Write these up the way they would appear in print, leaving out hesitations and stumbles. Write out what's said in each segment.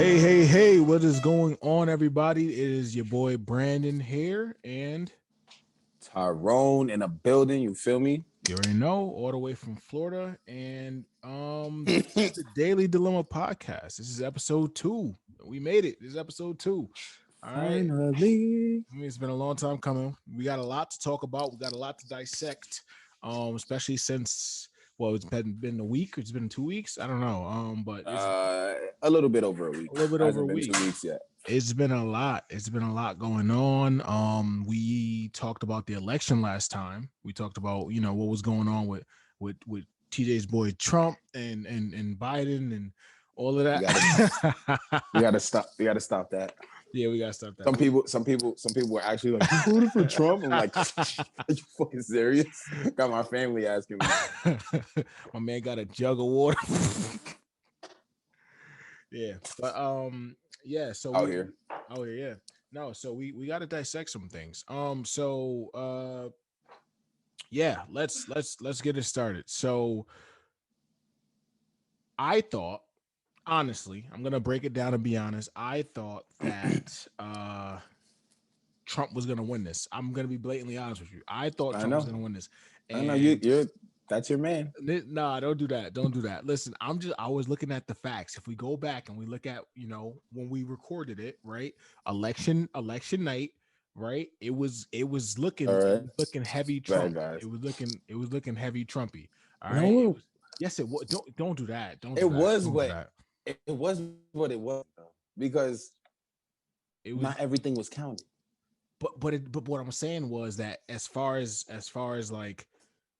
Hey, what is going on, everybody? It is your boy Brandon here, and Tyrone in a building, you feel me? you already know, all the way from Florida. And this is the Daily Dilemma podcast. This is episode 2. We made it. This is episode 2. All right. Finally. I mean, it's been a long time coming. We got a lot to talk about. We got a lot to dissect. Especially since it's been a week. It's been 2 weeks. I don't know. But it's A little bit over a week. a little bit over a Hasn't been week. 2 weeks yet. It's been a lot. It's been a lot going on. We talked about the election last time. We talked about what was going on with TJ's boy Trump and Biden and all of that. You gotta stop. You gotta stop that. Yeah, we gotta stop that. Some people were actually like, "You voted for Trump?" I'm like, "Are you fucking serious?" Got my family asking me. My man got a jug of water. Yeah, but yeah. So Out here. yeah. No, so we got to dissect some things. Yeah, let's get it started. So I thought, honestly, I'm gonna break it down and be honest. I thought that Trump was gonna win this. I'm gonna be blatantly honest with you. I thought Trump was gonna win this. I know you're. That's your man. Nah, don't do that. Don't do that. Listen, I was looking at the facts. If we go back and we look at, when we recorded it, right? Election night, right? It was looking looking heavy Trump. It was looking heavy Trumpy. All right. No. Yes, it was. Don't do that. It was what it was because not everything was counted. But what I'm saying was that as far as like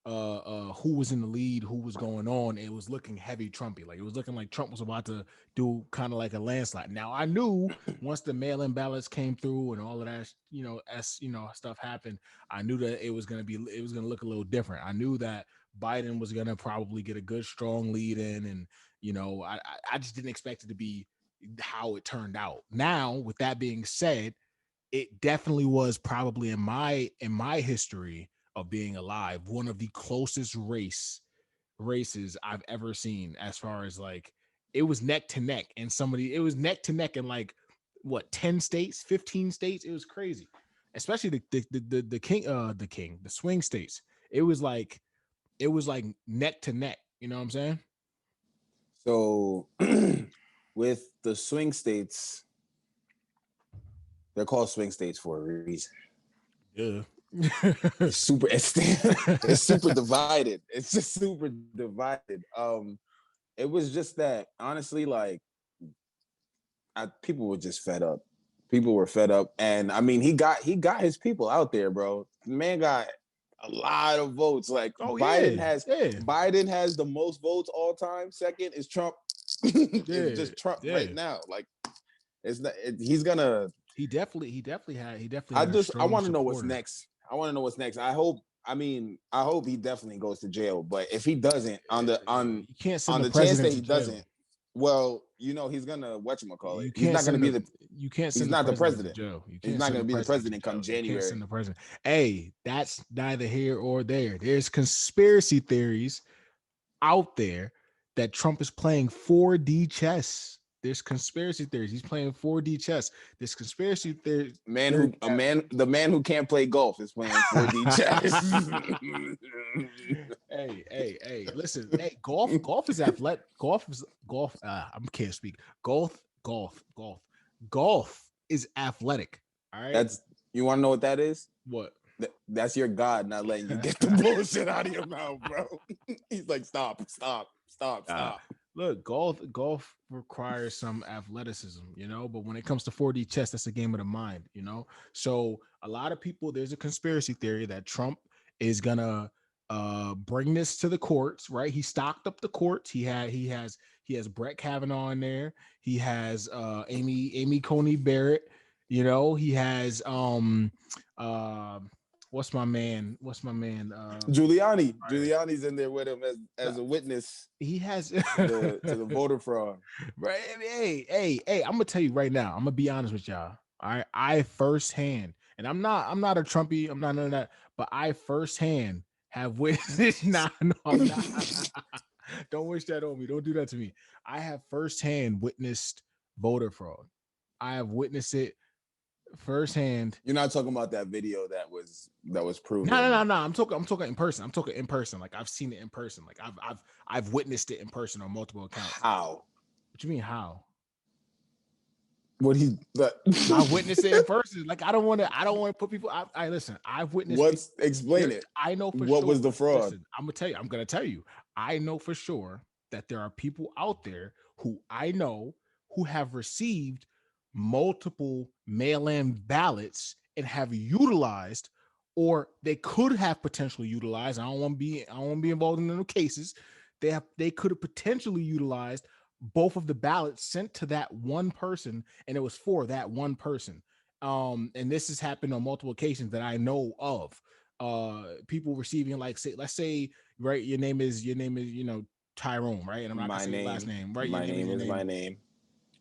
who was in the lead, who was going on, it was looking heavy Trumpy. Like it was looking like Trump was about to do kind of like a landslide. Now I knew once the mail-in ballots came through and all of that, stuff happened, I knew that it was gonna look a little different. I knew that Biden was gonna probably get a good strong lead in, and I just didn't expect it to be how it turned out. Now, with that being said, it definitely was probably in my history of being alive, one of the closest races I've ever seen, as far as like it was neck to neck, and it was neck to neck in like what 10 states, 15 states. It was crazy, especially the swing states. It was like neck to neck. You know what I'm saying? So with the swing states, they're called swing states for a reason. Yeah. it's super divided. It's just super divided. It was just that honestly, like people were just fed up. People were fed up, and I mean, he got his people out there, bro. The man got a lot of votes. Like Biden has the most votes all time. Second is Trump. It's just Trump right now. Like it's not. He's gonna. He definitely had. I want to know what's next. I hope he definitely goes to jail. But if he doesn't, on the chance that he doesn't, well, he's gonna whatchamacallit. He's not gonna be the. You can't. He's not the president. He's not gonna be the president come January. Send the president. Hey, that's neither here or there. There's conspiracy theories out there that Trump is playing 4D chess. There's conspiracy theories. He's playing 4D chess. There's conspiracy theories. The man who can't play golf is playing 4D chess. Hey, listen. Hey, golf is athletic. Golf. I can't speak. Golf is athletic. All right. You want to know what that is? What? That's your God not letting you get the bullshit out of your mouth, bro. He's like, stop. Look, golf requires some athleticism, but when it comes to 4D chess, that's a game of the mind, So a lot of people, there's a conspiracy theory that Trump is gonna bring this to the courts, right? He stocked up the courts. He has Brett Kavanaugh in there. He has Amy Coney Barrett. He has what's my man? Giuliani. Giuliani's in there with him as a witness. He has to the voter fraud. Right. Hey, I'm gonna tell you right now. I'm gonna be honest with y'all. All right. I firsthand, and I'm not a Trumpy, I'm not none of that, but I firsthand have witnessed. No, I'm not. Don't wish that on me. Don't do that to me. I have firsthand witnessed voter fraud. I have witnessed it firsthand. You're not talking about that video that was proven. No. I'm talking in person. I'm talking in person. Like I've seen it in person. Like I've witnessed it in person on multiple accounts. How? What you mean how? What he? I witnessed it in person. Like I don't want to put people. I listen. I've witnessed. Explain it? I know for what sure. What was the fraud? Listen, I'm gonna tell you. I know for sure that there are people out there who I know who have received multiple mail-in ballots and have utilized, or they could have potentially utilized. I don't want to be involved in no cases. They could have potentially utilized both of the ballots sent to that one person, and it was for that one person. And this has happened on multiple occasions that I know of. People receiving, like, say, let's say, right, your name is Tyrone, right? And I'm not gonna say your last name, right? My name is my name.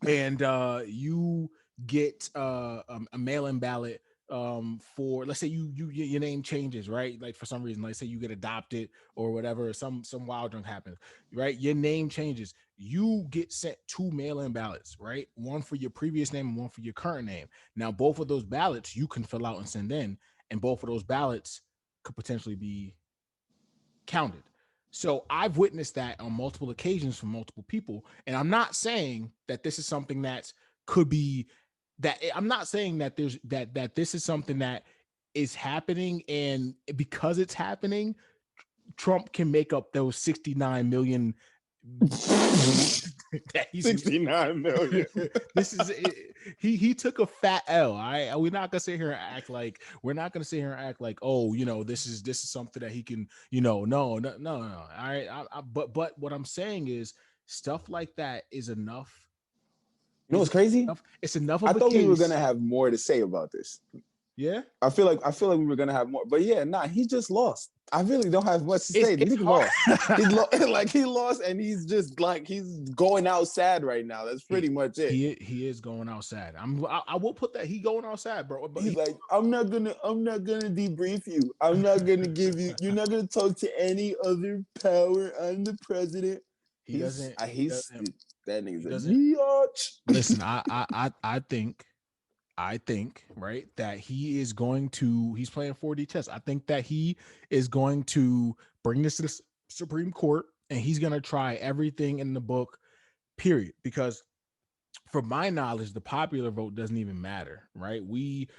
And you get a mail-in ballot for, let's say your name changes, right? Like for some reason, like say you get adopted or whatever, some wild junk happens, right? Your name changes. You get sent 2 mail-in ballots, right? One for your previous name and one for your current name. Now, both of those ballots you can fill out and send in, and both of those ballots could potentially be counted. So I've witnessed that on multiple occasions from multiple people. And I'm not saying that this is something that could be that I'm not saying that there's that this is something that is happening, and because it's happening, Trump can make up those 69 million. 69 million. This is he took a fat L. All right, we're not gonna sit here and act like oh, this is something that he can, no. All right, but what I'm saying is stuff like that is enough. You know what's crazy? It's enough. I thought we were gonna have more to say about this. Yeah, I feel like we were gonna have more, but yeah, he just lost. I really don't have much to say. He lost. He lost, and he's just like he's going out sad right now. That's pretty much it. He is going out sad. I will put that he going out sad, bro. But he's like, I'm not gonna debrief you. I'm not gonna give you. You're not gonna talk to any other power. I'm the president. That nigga's a biatch. Listen, I think, right, that he's playing 4D chess. I think that he is going to bring this to the Supreme Court, and he's going to try everything in the book, period. Because from my knowledge, the popular vote doesn't even matter, right?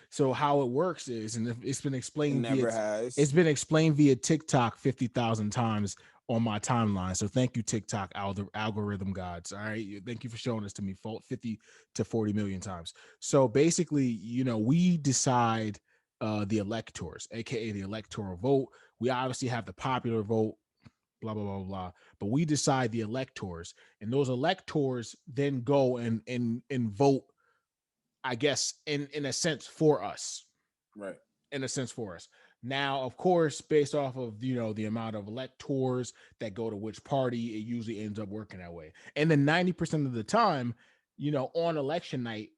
So how it works is, and it's been explained. It's been explained via TikTok 50,000 times on my timeline. So thank you, TikTok algorithm gods. All right. Thank you for showing this to me 50 to 40 million times. So basically, we decide the electors, aka the electoral vote. We obviously have the popular vote, blah, blah, blah, blah. But we decide the electors, and those electors then go and vote, I guess, in a sense for us. Right. In a sense for us. Now, of course, based off of, the amount of electors that go to which party, it usually ends up working that way. And then 90% of the time, on election night,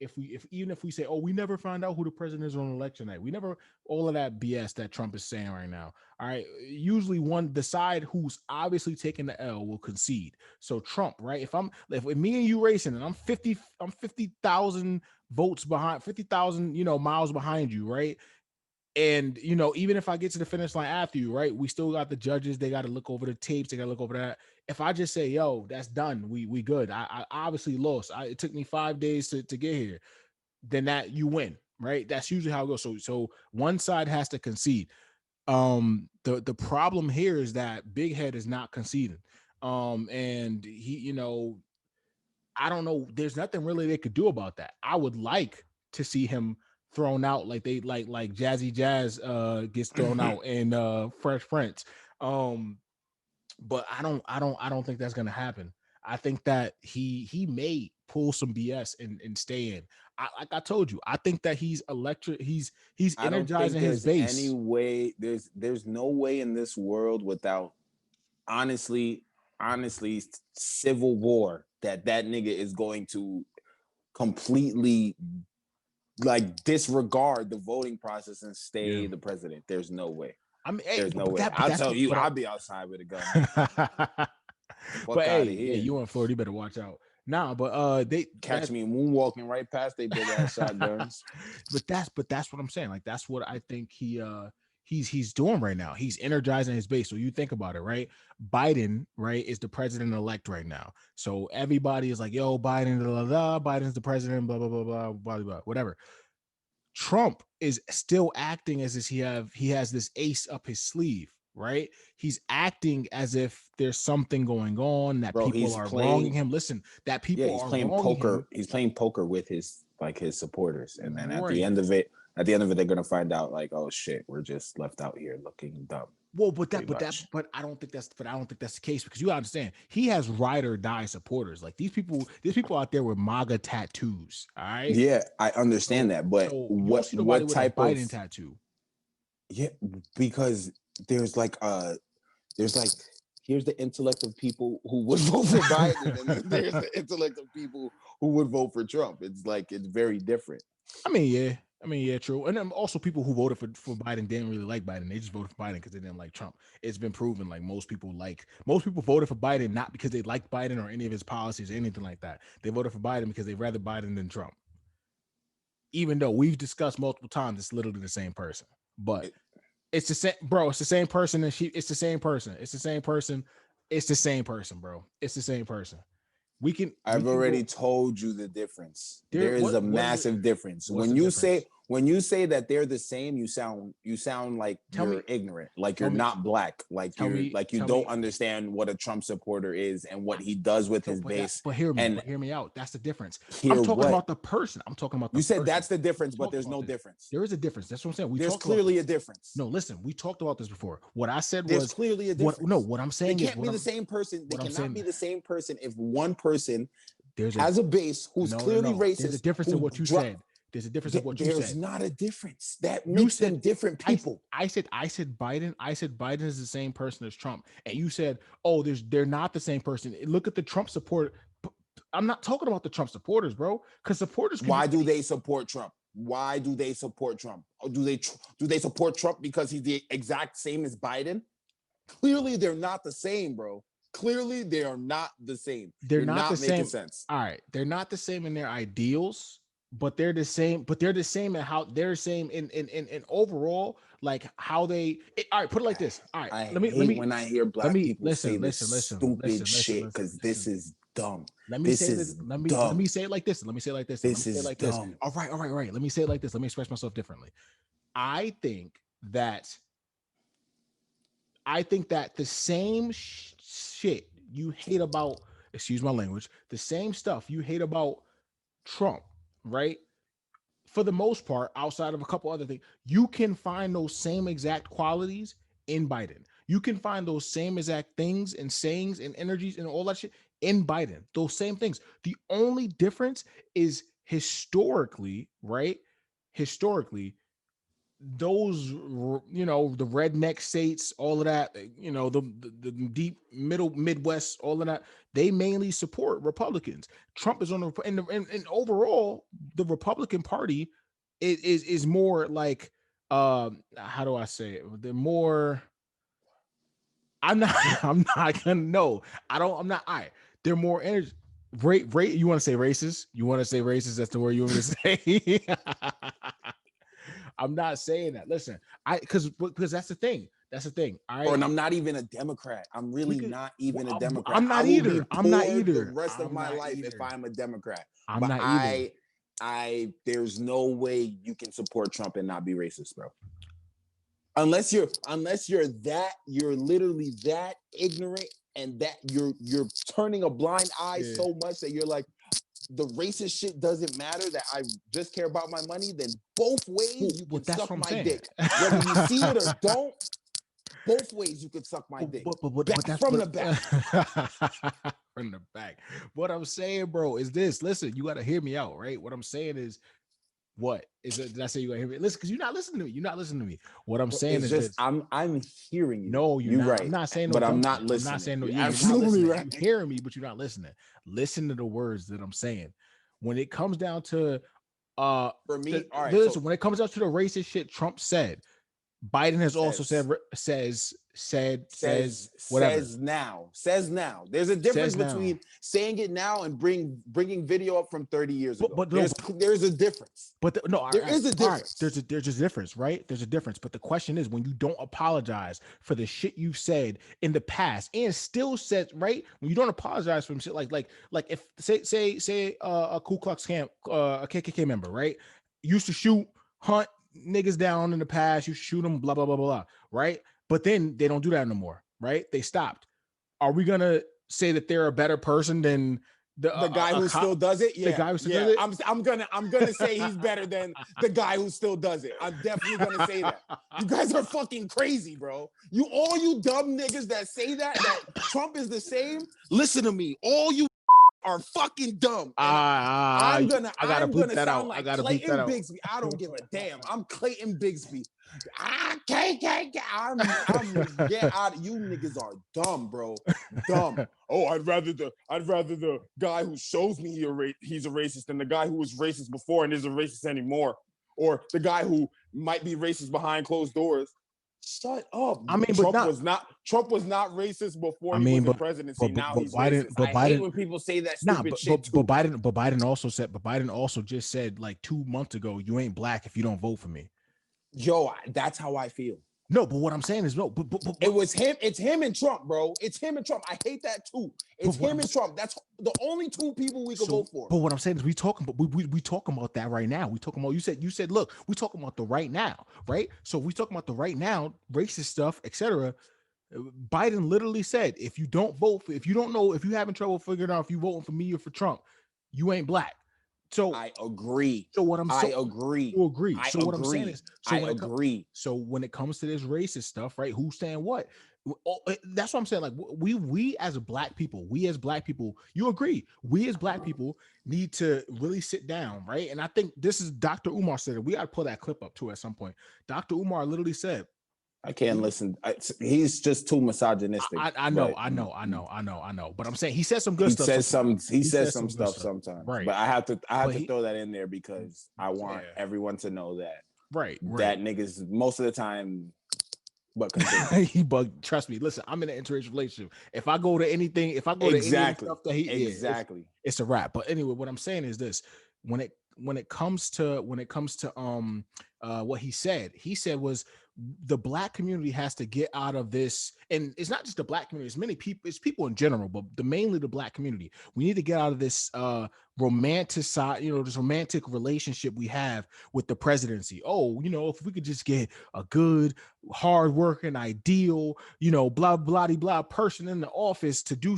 even if we say, oh, we never found out who the president is on election night, all of that BS that Trump is saying right now. All right. Usually the side who's obviously taking the L will concede. So Trump, right? If me and you racing and I'm 50,000 votes behind, 50,000, miles behind you, right? And, even if I get to the finish line after you, right, we still got the judges. They got to look over the tapes. They got to look over that. If I just say, yo, that's done, we good. I obviously lost. It took me 5 days to get here. Then that you win, right? That's usually how it goes. So one side has to concede. The problem here is that Big Head is not conceding. And he, I don't know. There's nothing really they could do about that. I would like to see him thrown out like they like Jazzy Jazz gets thrown out in Fresh Prince. But I don't think that's gonna happen. I think that he may pull some BS and stay in. Like I told you, I think that he's electric. He's energizing his base. Any way, there's no way in this world without honestly civil war that nigga is going to completely disregard the voting process and stay the president. There's no way. I mean, there's no way. I'll tell you, I'll be outside with a gun. But hey, you in Florida, you better watch out. Nah, but they Catch me moonwalking right past they big ass shotguns. but that's what I'm saying. Like that's what I think he's doing right now. He's energizing his base. So you think about it, right? Biden, right, is the president elect right now. So everybody is like, yo, Biden, blah, blah, blah, Biden's the president, blah, blah, blah, blah, blah, blah, whatever. Trump is still acting as if he has this ace up his sleeve, right? He's acting as if there's something going on, that Bro, people he's are wronging playing. him. Listen, that Yeah, people he's are playing wronging poker. him. He's playing poker with his supporters, and then at the Right. end of it, they're gonna find out like, oh shit, we're just left out here looking dumb. Well, Pretty much. but I don't think that's the case, because you understand he has ride or die supporters. Like these people, there's people out there with MAGA tattoos. All right. Yeah, I understand So that, but you don't see nobody what with a type of Biden tattoo. yeah? Because there's like there's like here's the intellect of people who would vote for Biden, and then there's the intellect of people who would vote for Trump. It's like it's very different. I mean, yeah. I mean, yeah, true. And then also people who voted for Biden didn't really like Biden. They just voted for Biden because they didn't like Trump. It's been proven like most people voted for Biden not because they liked Biden or any of his policies or anything like that. They voted for Biden because they rather Biden than Trump. Even though we've discussed multiple times, it's literally the same person. But it's the same, bro. It's the same person, and it's the same person. It's the same person. It's the same person, bro. It's the same person. I've already told you the difference. There is a massive difference. When you say that they're the same, you sound like you're ignorant, like you're not black, like you don't understand what a Trump supporter is and what he does with his base. But hear me out. That's the difference. I'm talking about the person. I'm talking about you said that's the difference, but there's no difference. There is a difference. That's what I'm saying. There's clearly a difference. No, listen, we talked about this before. What I said was there's clearly a difference. What I'm saying is they can't be the same person. They cannot be the same person if one person has a base who's clearly racist. There's a difference in what you said. There's a difference in what you said. There's not a difference. That makes them different people. I said Biden. I said Biden is the same person as Trump, and you said, oh, they're not the same person. Look at the Trump support. I'm not talking about the Trump supporters, bro. Because supporters. Why do they support Trump? Why do they support Trump? Or do they support Trump because he's the exact same as Biden? Clearly, they're not the same, bro. Clearly, they are not the same. They're not the making same. Sense. All right, they're not the same in their ideals, but they're the same. But they're the same in how they're the same in overall, like how they. All right, put it like this. All right, let me. When I hear black people say this stupid shit, because this is dumb. Let me say it like this. This is dumb. All right. Let me say it like this. Let me express myself differently. I think that the same shit you hate about, excuse my language, the same stuff you hate about Trump, right? For the most part, outside of a couple other things, you can find those same exact qualities in Biden. You can find those same exact things and sayings and energies and all that shit in Biden. Those same things. The only difference is historically, right? Historically, those, the redneck states, all of that, the deep middle Midwest, all of that, they mainly support Republicans. Trump is on the and overall the Republican Party is more like, how do I say it? They're more. I'm not gonna know. I'm not. All right. They're more energy. Rate. You want to say racist? You want to say racist? That's the word you want to say. I'm not saying that. Listen, because that's the thing. That's the thing. All right. And I'm not even a Democrat. I'm really not even a Democrat. I'm not either. I'm not either. The rest of my life, if I'm a Democrat, I'm not either. There's no way you can support Trump and not be racist, bro. Unless you're literally that ignorant and that you're turning a blind eye so much that you're like, the racist shit doesn't matter, that I just care about my money, then both ways you can suck my dick. Whether you see it or don't, both ways you can suck my dick. But that's from the back. From the back. What I'm saying, bro, is this. Listen, you got to hear me out, right? What I'm saying is, what is it? Did I say you got to hear me? Listen, because you're not listening to me. You're not listening to me. What I'm saying is just, I'm hearing you. No, you're not. Right. I'm not saying no, but I'm not listening. I'm not saying no. You're absolutely right. You're hearing me, but you're not listening. Listen to the words that I'm saying. When it comes down to for me, all right. Listen, when it comes down to the racist shit Trump said, Biden has also said whatever. Says now. There's a difference Says now. between saying it now and bringing video up from 30 years ago. But there's a difference. But there is a difference. Right, there's a difference, right? There's a difference. But the question is, when you don't apologize for the shit you've said in the past and still said, right? When you don't apologize for some shit like if say a Ku Klux Klan, a KKK member, right, used to hunt niggas down in the past, you shoot them, blah blah blah blah, right? But then they don't do that no more, right? They stopped. Are we gonna say that they're a better person than the guy who still does it? Yeah, the guy who still does it? I'm gonna say he's better than the guy who still does it. I'm definitely gonna say that. You guys are fucking crazy, bro. All you dumb niggas that say that Trump is the same. Listen to me. All you are fucking dumb. I gotta bleep that out. I gotta bleep that out. Bigsby. I don't give a damn. I'm Clayton Bigsby. I'm get out. You niggas are dumb, bro. Dumb. Oh, I'd rather the guy who shows me he's a racist than the guy who was racist before and isn't racist anymore, or the guy who might be racist behind closed doors. Shut up. I mean, Trump was not racist before he was in presidency. Now he's racist. I hate when people say that stupid shit. But Biden also just said like 2 months ago, you ain't black if you don't vote for me. Yo, that's how I feel. No, but what I'm saying is but it was him. It's him and Trump, bro. It's him and Trump. I hate that too. It's him and Trump. That's the only two people we could vote for. But what I'm saying is we talking about that right now. We talking about you said look, we talking about the right now, right? So we talking about the right now, racist stuff, etc. Biden literally said, if you don't know, if you having trouble figuring out if you voting for me or for Trump, you ain't black. So I agree. So what I agree. You agree. So what I'm saying is, I agree. So when it comes to this racist stuff, right? Who's saying what? That's what I'm saying. Like we as black people, you agree. We as black people need to really sit down, right? And I think this is Dr. Umar said it. We got to pull that clip up too at some point. Dr. Umar literally said, I can't listen. He's just too misogynistic. I know. But I'm saying he says some good stuff. He says some stuff sometimes. Right. But I have to throw that in there because I want everyone to know that. Right. That niggas most of the time. But he bugged. Trust me. Listen, I'm in an interracial relationship. If I go to anything, to any stuff that it's a wrap. But anyway, what I'm saying is this: when it comes to what he said was the black community has to get out of this, and it's not just the black community, it's many people, it's people in general, but mainly the black community. We need to get out of this romantic side, this romantic relationship we have with the presidency. Oh, if we could just get a good, hardworking, ideal, blah blah blah person in the office to do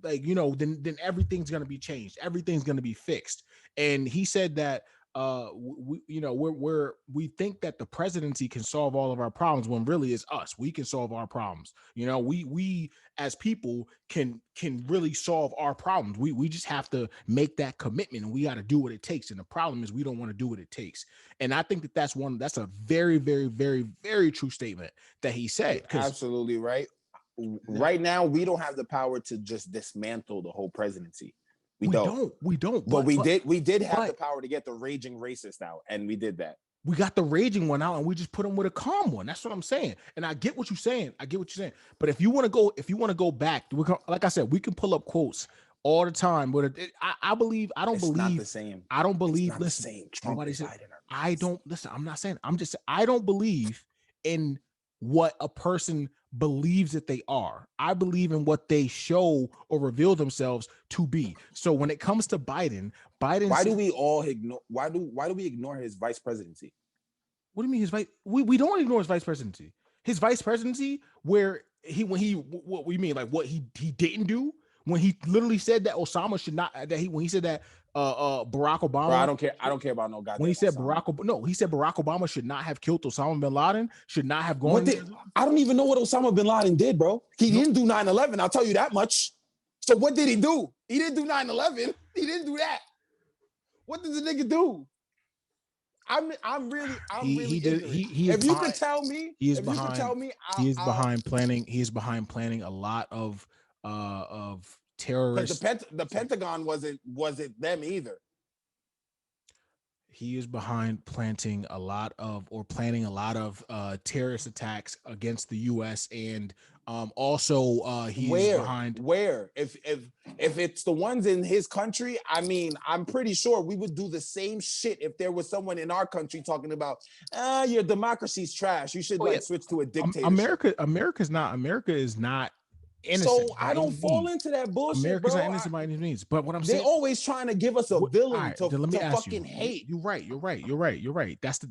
then everything's gonna be changed, everything's gonna be fixed. And he said that we think that the presidency can solve all of our problems when really it's us. We can solve our problems. We as people can really solve our problems. We just have to make that commitment, and we got to do what it takes. And the problem is we don't want to do what it takes. And I think that's a very, very, very, very true statement that he said. Absolutely right. Right now, we don't have the power to just dismantle the whole presidency. We don't. But we did have the power to get the raging racist out, and we did that. We got the raging one out, and we just put him with a calm one. That's what I'm saying. And I get what you're saying. But if you want to go back, like I said, we can pull up quotes all the time. But I don't believe. Not the same. I don't believe. It's not listen, the same. Trump and Biden I don't listen. I'm not saying. I'm just. I don't believe in what a person believes that they are. I believe in what they show or reveal themselves to be. So when it comes to Biden, why do we ignore his vice presidency? What do you mean his vice? We don't ignore his vice presidency. His vice presidency, what we mean, like what he didn't do when he literally said that Osama should not, when he said that Barack Obama. Bro, I don't care about no guy. When he said he said Barack Obama should not have killed Osama bin Laden, should not have gone. I don't even know what Osama bin Laden did, bro. He didn't do 9/11. I'll tell you that much. So what did he do? He didn't do 9/11. He didn't do that. What did the nigga do? I'm really. If you could tell me, he is behind planning a lot of terrorists. The Pentagon wasn't them either. He is behind planting a lot of or planning a lot of terrorist attacks against the U.S. and also he's behind. Where? If it's the ones in his country, I mean, I'm pretty sure we would do the same shit if there was someone in our country talking about, your democracy's trash. You should Oh, yeah. switch to a dictatorship. America is not innocent. So I don't fall into that bullshit, America's bro. not innocent by any means. But what I'm They're saying, always trying to give us a villain to fucking hate. You're right. That's a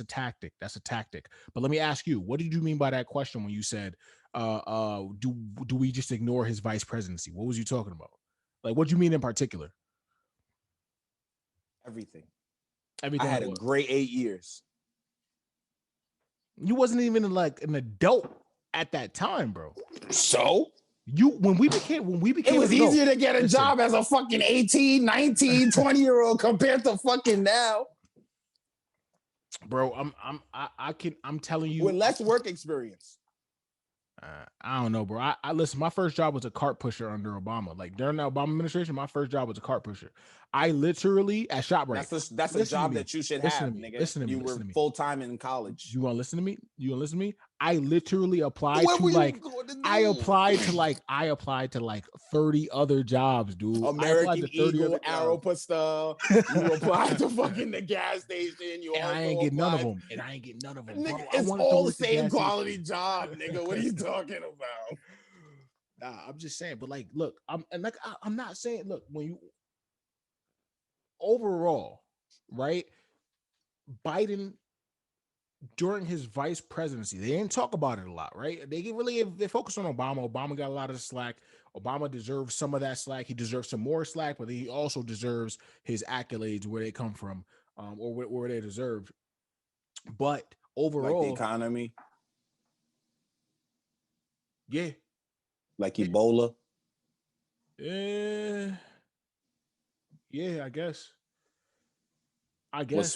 tactic. That's a tactic. But let me ask you, what did you mean by that question when you said, do we just ignore his vice presidency? What was you talking about? Like, what do you mean in particular? Everything. Everything. I had a great 8 years. You wasn't even like an adult at that time, bro. So when we became it was easier to get a job as a fucking 18, 19, 20-year-old compared to fucking now. Bro, I'm telling you, with less work experience. I don't know, bro. I listen. My first job was a cart pusher under Obama. Like during the Obama administration, my first job was a cart pusher. I literally at ShopRite. That's a job that you should have, nigga. Listen to me. You were full time in college. You want to listen to me? I literally applied I applied to like 30 other jobs, dude. American Eagle, Aeropostale. You applied to fucking the gas station. I ain't get none of them. Nigga, bro, it's all the same quality job, nigga. What are you talking about? Nah, I'm just saying. But like, look, I'm not saying. Look, when you overall, right? Biden during his vice presidency, they didn't talk about it a lot, right? They focused on Obama. Obama got a lot of slack. Obama deserves some of that slack. He deserves some more slack, but he also deserves his accolades where they come from, or where they deserved. But overall, like the economy, yeah, like Ebola, yeah, I guess. Was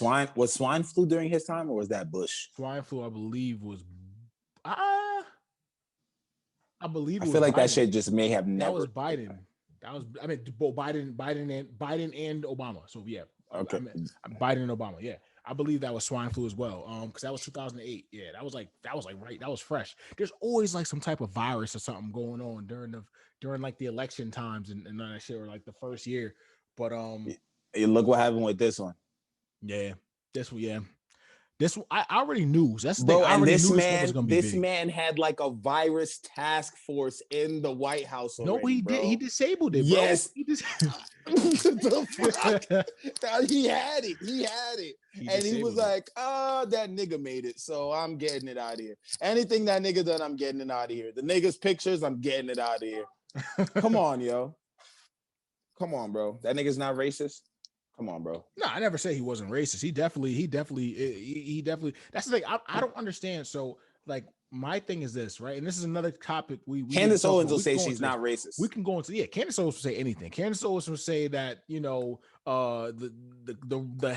swine flu during his time, or was that Bush? Swine flu, I believe, was. I believe. I feel like Biden. That shit just may have never. That was Biden. Both Biden and Obama. So yeah, okay. Biden and Obama. Yeah, I believe that was swine flu as well. Because that was 2008. Yeah, that was right. That was fresh. There's always like some type of virus or something going on during like the election times and that shit, or like the first year. But you look what happened with this one. Yeah, this I already knew. That's the thing. I already this knew man, this was gonna be this big. man had like a virus task force in the White House already, no, he bro. did. He disabled it, bro. Yes, he just the fuck? He had it, and he was like, that nigga made it, so I'm getting it out of here. Anything that nigga done, I'm getting it out of here. The nigga's pictures, I'm getting it out of here. Come on, yo. Come on, bro. That nigga's not racist. Come on, bro. No, I never say he wasn't racist. He definitely. That's the thing. I don't understand. So, like, my thing is this, right? And this is another topic Candace Owens will say she's not racist. We can go into Candace Owens will say anything. Candace Owens will say that the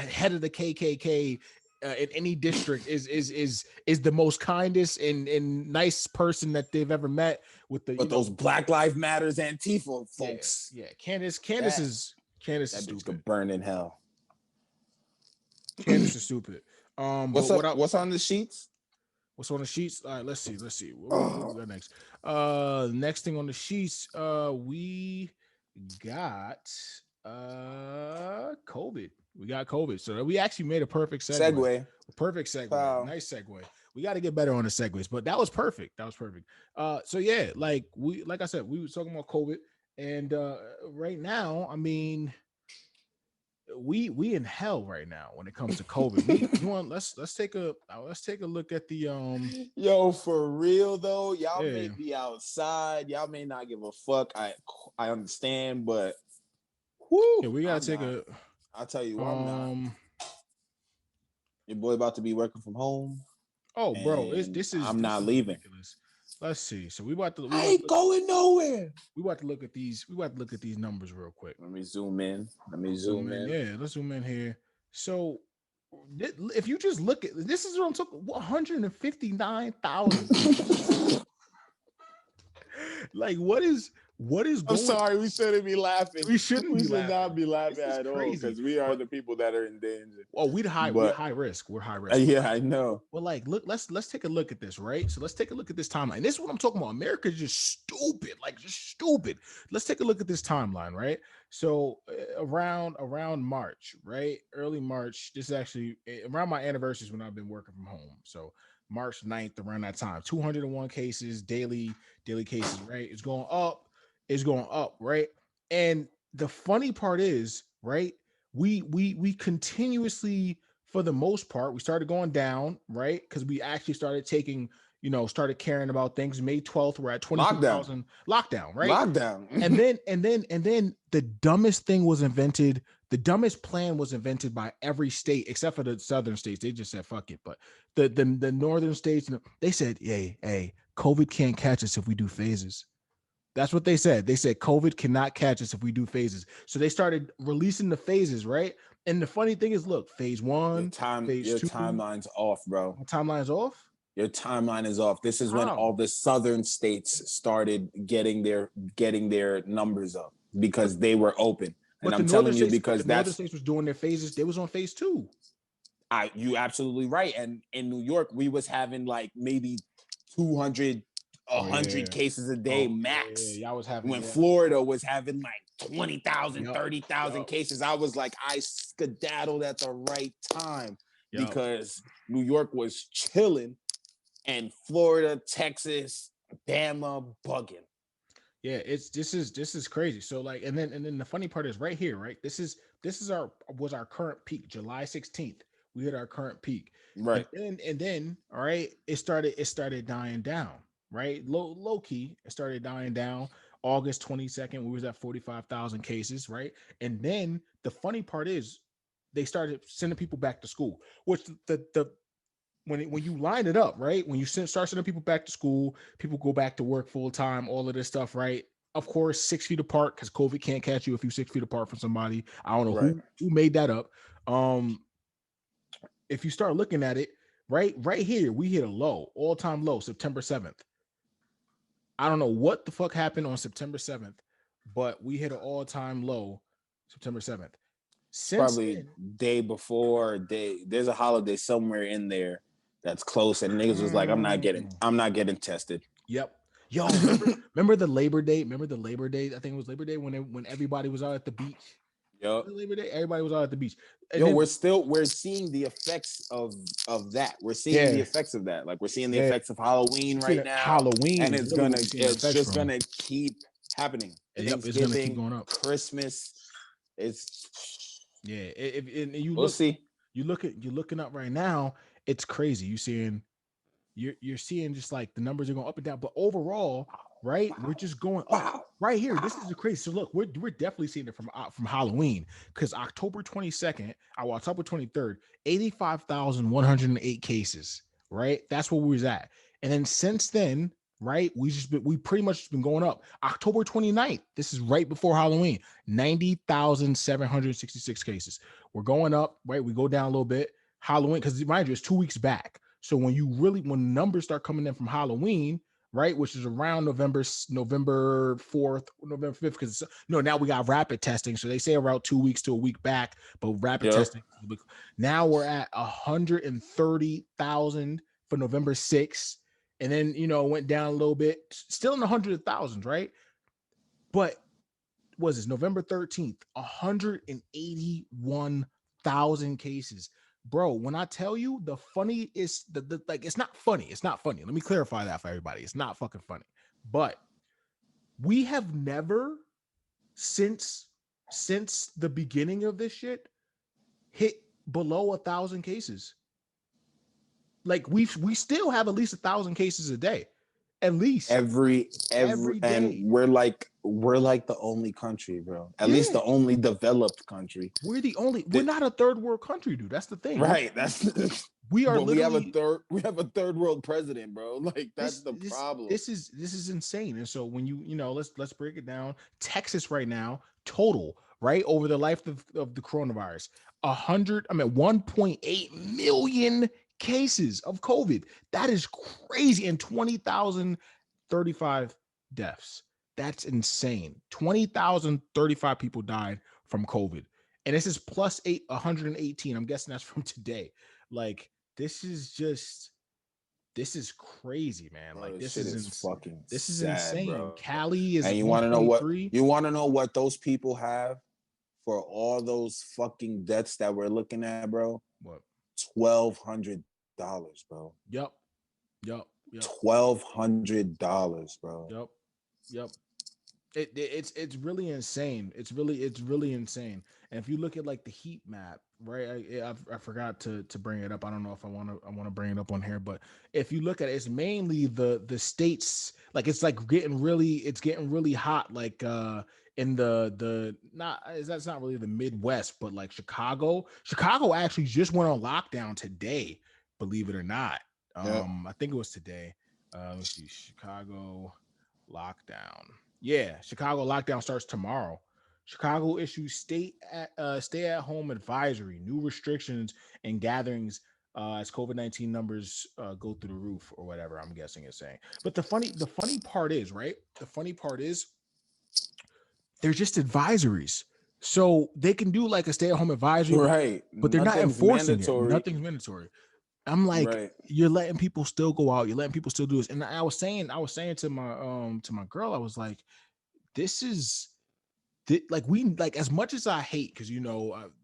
head of the KKK in any district is the most kindest and nice person that they've ever met. With those Black Lives Matters Antifa folks. Yeah. Candace is stupid. Could burn in hell. Candace is stupid. What's up? What's on the sheets? What's on the sheets? All right, let's see. What we got next? Next thing on the sheets, we got COVID. We got COVID. So we actually made a perfect segue. Perfect segue. Wow. Nice segue. We got to get better on the segues, but that was perfect. So yeah, like I said, we were talking about COVID. And right now, I mean, we in hell right now when it comes to COVID. Let's take a look at the Yo, for real though, y'all may be outside, y'all may not give a fuck. I understand, but we gotta take a. I'll tell you, I'm not. Your boy about to be working from home. Oh, bro, I'm not leaving. Ridiculous. Let's see. So I ain't going nowhere. We about to look at these. We about to look at these numbers real quick. Let me zoom in. Yeah, let's zoom in here. So, if you just look at this, is what I'm talking. 159,000. Like, what is What is I'm going? sorry, we shouldn't be laughing. We shouldn't We be should laughing. not be laughing This is at all crazy. because we are But the people that are in danger. well, we're high But risk. We're high risk. yeah, I know. Well, like, look, let's take a look at this, right? So let's take a look at this timeline. This is what I'm talking about. America's just stupid, like just stupid. Let's take a look at this timeline, right? So around March, right? Early March. This is actually around my anniversaries when I've been working from home. So March 9th, around that time, 201 cases daily cases, right? It's going up. It's going up, right? And the funny part is, right? We continuously, for the most part, we started going down, right? Because we actually started taking, started caring about things. May 12th, we're at 22,000 lockdown, right? Lockdown. and then the dumbest thing was invented. The dumbest plan was invented by every state except for the southern states. They just said fuck it. But the northern states, they said, hey, COVID can't catch us if we do phases. That's what they said. They said COVID cannot catch us if we do phases. So they started releasing the phases, right? And the funny thing is, look, phase one, phase your two. timeline's off, bro. My timeline's off. Your timeline is off. This is when How? all the southern states started getting their numbers up because they were open. And I'm telling you, because the northern states was doing their phases. They was on phase two. You absolutely right. And in New York, we was having like maybe 200, 100 cases a day max. Yeah, y'all was having when Florida was having like 20,000, 30,000 cases. I was like, I skedaddled at the right time because New York was chilling and Florida, Texas, Bama bugging. Yeah, this is crazy. So like, and then the funny part is right here, right? This is our current peak, July 16th. We hit our current peak. Right. And then all right, it started dying down, right? Low key, it started dying down. August 22nd, we was at 45,000 cases, right? And then the funny part is they started sending people back to school, which when you line it up, right? When you start sending people back to school, people go back to work full time, all of this stuff, right? Of course, 6 feet apart because COVID can't catch you if you're 6 feet apart from somebody. I don't know who made that up. If you start looking at it, right here, we hit a low, all-time low, September 7th. I don't know what the fuck happened on September 7th, but we hit an all-time low September 7th. Since probably then, day before, there's a holiday somewhere in there that's close, and niggas was like, I'm not getting tested. Yep. Yo, remember the Labor Day? Remember the Labor Day? I think it was Labor Day when everybody was out at the beach. Yep. Labor Day, everybody was out at the beach. And then, we're seeing the effects of that. We're seeing the effects of that. Like we're seeing the effects of Halloween right now. Halloween, and it's just gonna keep happening. Yep, it's gonna keep going up. Christmas, we'll see. You're looking up right now. It's crazy. You're seeing just like the numbers are going up and down, but overall, right? We're just going up right here. This is the crazy. So look, we're definitely seeing it from Halloween because October 22nd, October 23rd, 85,108 cases. Right, that's where we was at, and then since then, right, we pretty much been going up. October 29th, this is right before Halloween, 90,766 cases. We're going up, right? We go down a little bit. Halloween, because mind you, it's 2 weeks back. So when numbers start coming in from Halloween, right, which is around November 4th, November 5th, because now we got rapid testing. So they say around 2 weeks to a week back, but rapid testing. Now we're at 130,000 for November 6th. And then, went down a little bit, still in the hundreds of thousands, right? But was this November 13th, 181,000 cases. Bro, when I tell you the funny is it's not funny. It's not funny. Let me clarify that for everybody. It's not fucking funny. But we have never since the beginning of this shit hit below 1,000 cases. Like we still have at least 1,000 cases a day, at least every day. And we're like the only country, bro. At least the only developed country. We're not a third world country, dude. That's the thing, right? We have a third world president, bro. Like that's the problem. This is insane. And so when let's break it down. Texas right now, total, right, over the life of the coronavirus, 1.8 million cases of COVID. That is crazy. And 20,035 deaths. That's insane. 20,035 people died from COVID. And this is plus 118. I'm guessing that's from today. Like, this is crazy, man. Bro, Like, this shit is fucking this is sad, insane. bro. Cali is And you want to know what 123. those people have for all those fucking deaths that we're looking at, bro? What? $1,200, bro. Yep. $1,200, bro. Yep. It's really insane. It's really insane. And if you look at like the heat map, right? I forgot to bring it up. I don't know if I want to bring it up on here, but if you look at it, it's mainly the states. Like it's getting really hot. Like in that's not really the Midwest, but like Chicago actually just went on lockdown today. Believe it or not. I think it was today. Let's see, Chicago lockdown. Yeah, Chicago lockdown starts tomorrow. Chicago issues stay-at-home advisory, new restrictions and gatherings as COVID-19 numbers go through the roof or whatever. I'm guessing it's saying. But the funny part is, right? The funny part is they're just advisories, so they can do like a stay-at-home advisory, right? But they're not enforcing mandatory. it. Nothing's mandatory. I'm like, right. You're letting people still go out. You're letting people still do this. And I was saying to my girl, I was like, this is like as much as I hate, because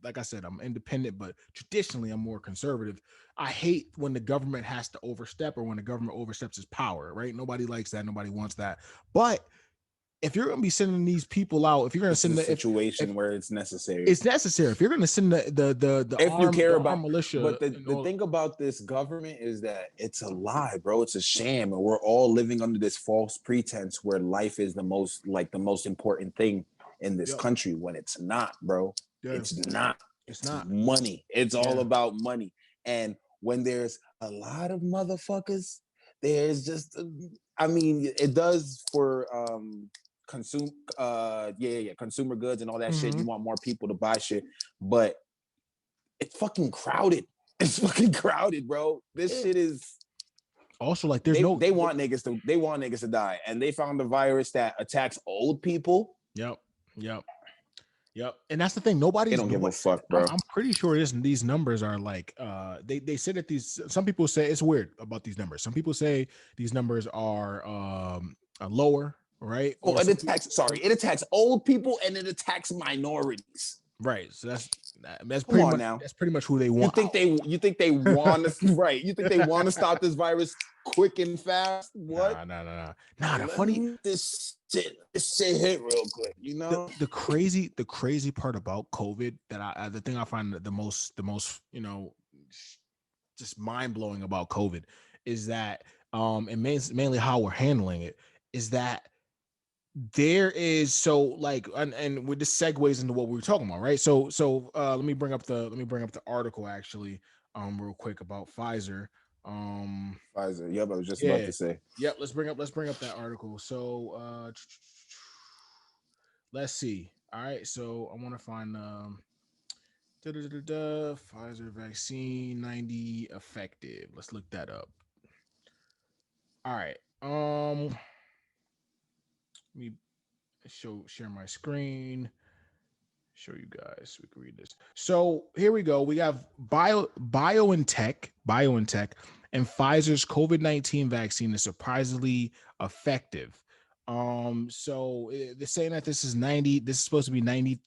like I said, I'm independent, but traditionally I'm more conservative. I hate when the government has to overstep or when the government oversteps its power, right? Nobody likes that. Nobody wants that. But if you're going to be sending these people out, if you're going to send the situation where it's necessary, it's necessary. If you're going to send the if you care about militia, but the thing about this government is that it's a lie, bro. It's a sham, and we're all living under this false pretense where life is the most important thing in this country when it's not, bro. It's not. It's not. Money. It's all about money. And when there's a lot of motherfuckers, there's it does for consumer goods and all that shit. You want more people to buy shit, but it's fucking crowded. It's fucking crowded, bro. This shit is also like they want niggas to die, and they found a virus that attacks old people. Yep. And that's the thing. They don't give a fuck, bro. I'm pretty sure these numbers are like they said that some people say it's weird about these numbers. Some people say these numbers are lower, right? Oh, it attacks old people and it attacks minorities. Right. So that's pretty much who they want. You think they want to right? You think they want to stop this virus quick and fast? What? Nah. The funny this shit hit real quick. The crazy part about COVID that the thing I find the most just mind blowing about COVID is that and mainly how we're handling it is that there is and with this segues into what we were talking about, right? So let me bring up the article actually real quick about Pfizer. Pfizer. Yep, I was just about to say. Yep, let's bring up that article. So let's see. All right, so I want to find Pfizer vaccine 90 effective. Let's look that up. All right. Let me share my screen, show you guys. We can read this. So here we go. We have BioNTech, and Pfizer's COVID-19 vaccine is surprisingly effective. So they're saying that this is supposed to be 90%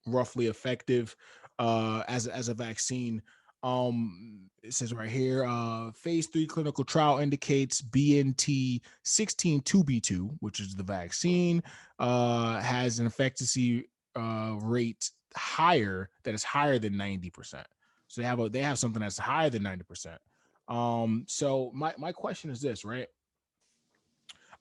roughly effective as a vaccine. It says right here, phase 3 clinical trial indicates BNT162b2, which is the vaccine, has an efficacy rate that is higher than 90%. So they have something that's higher than 90%. So my question is this, right?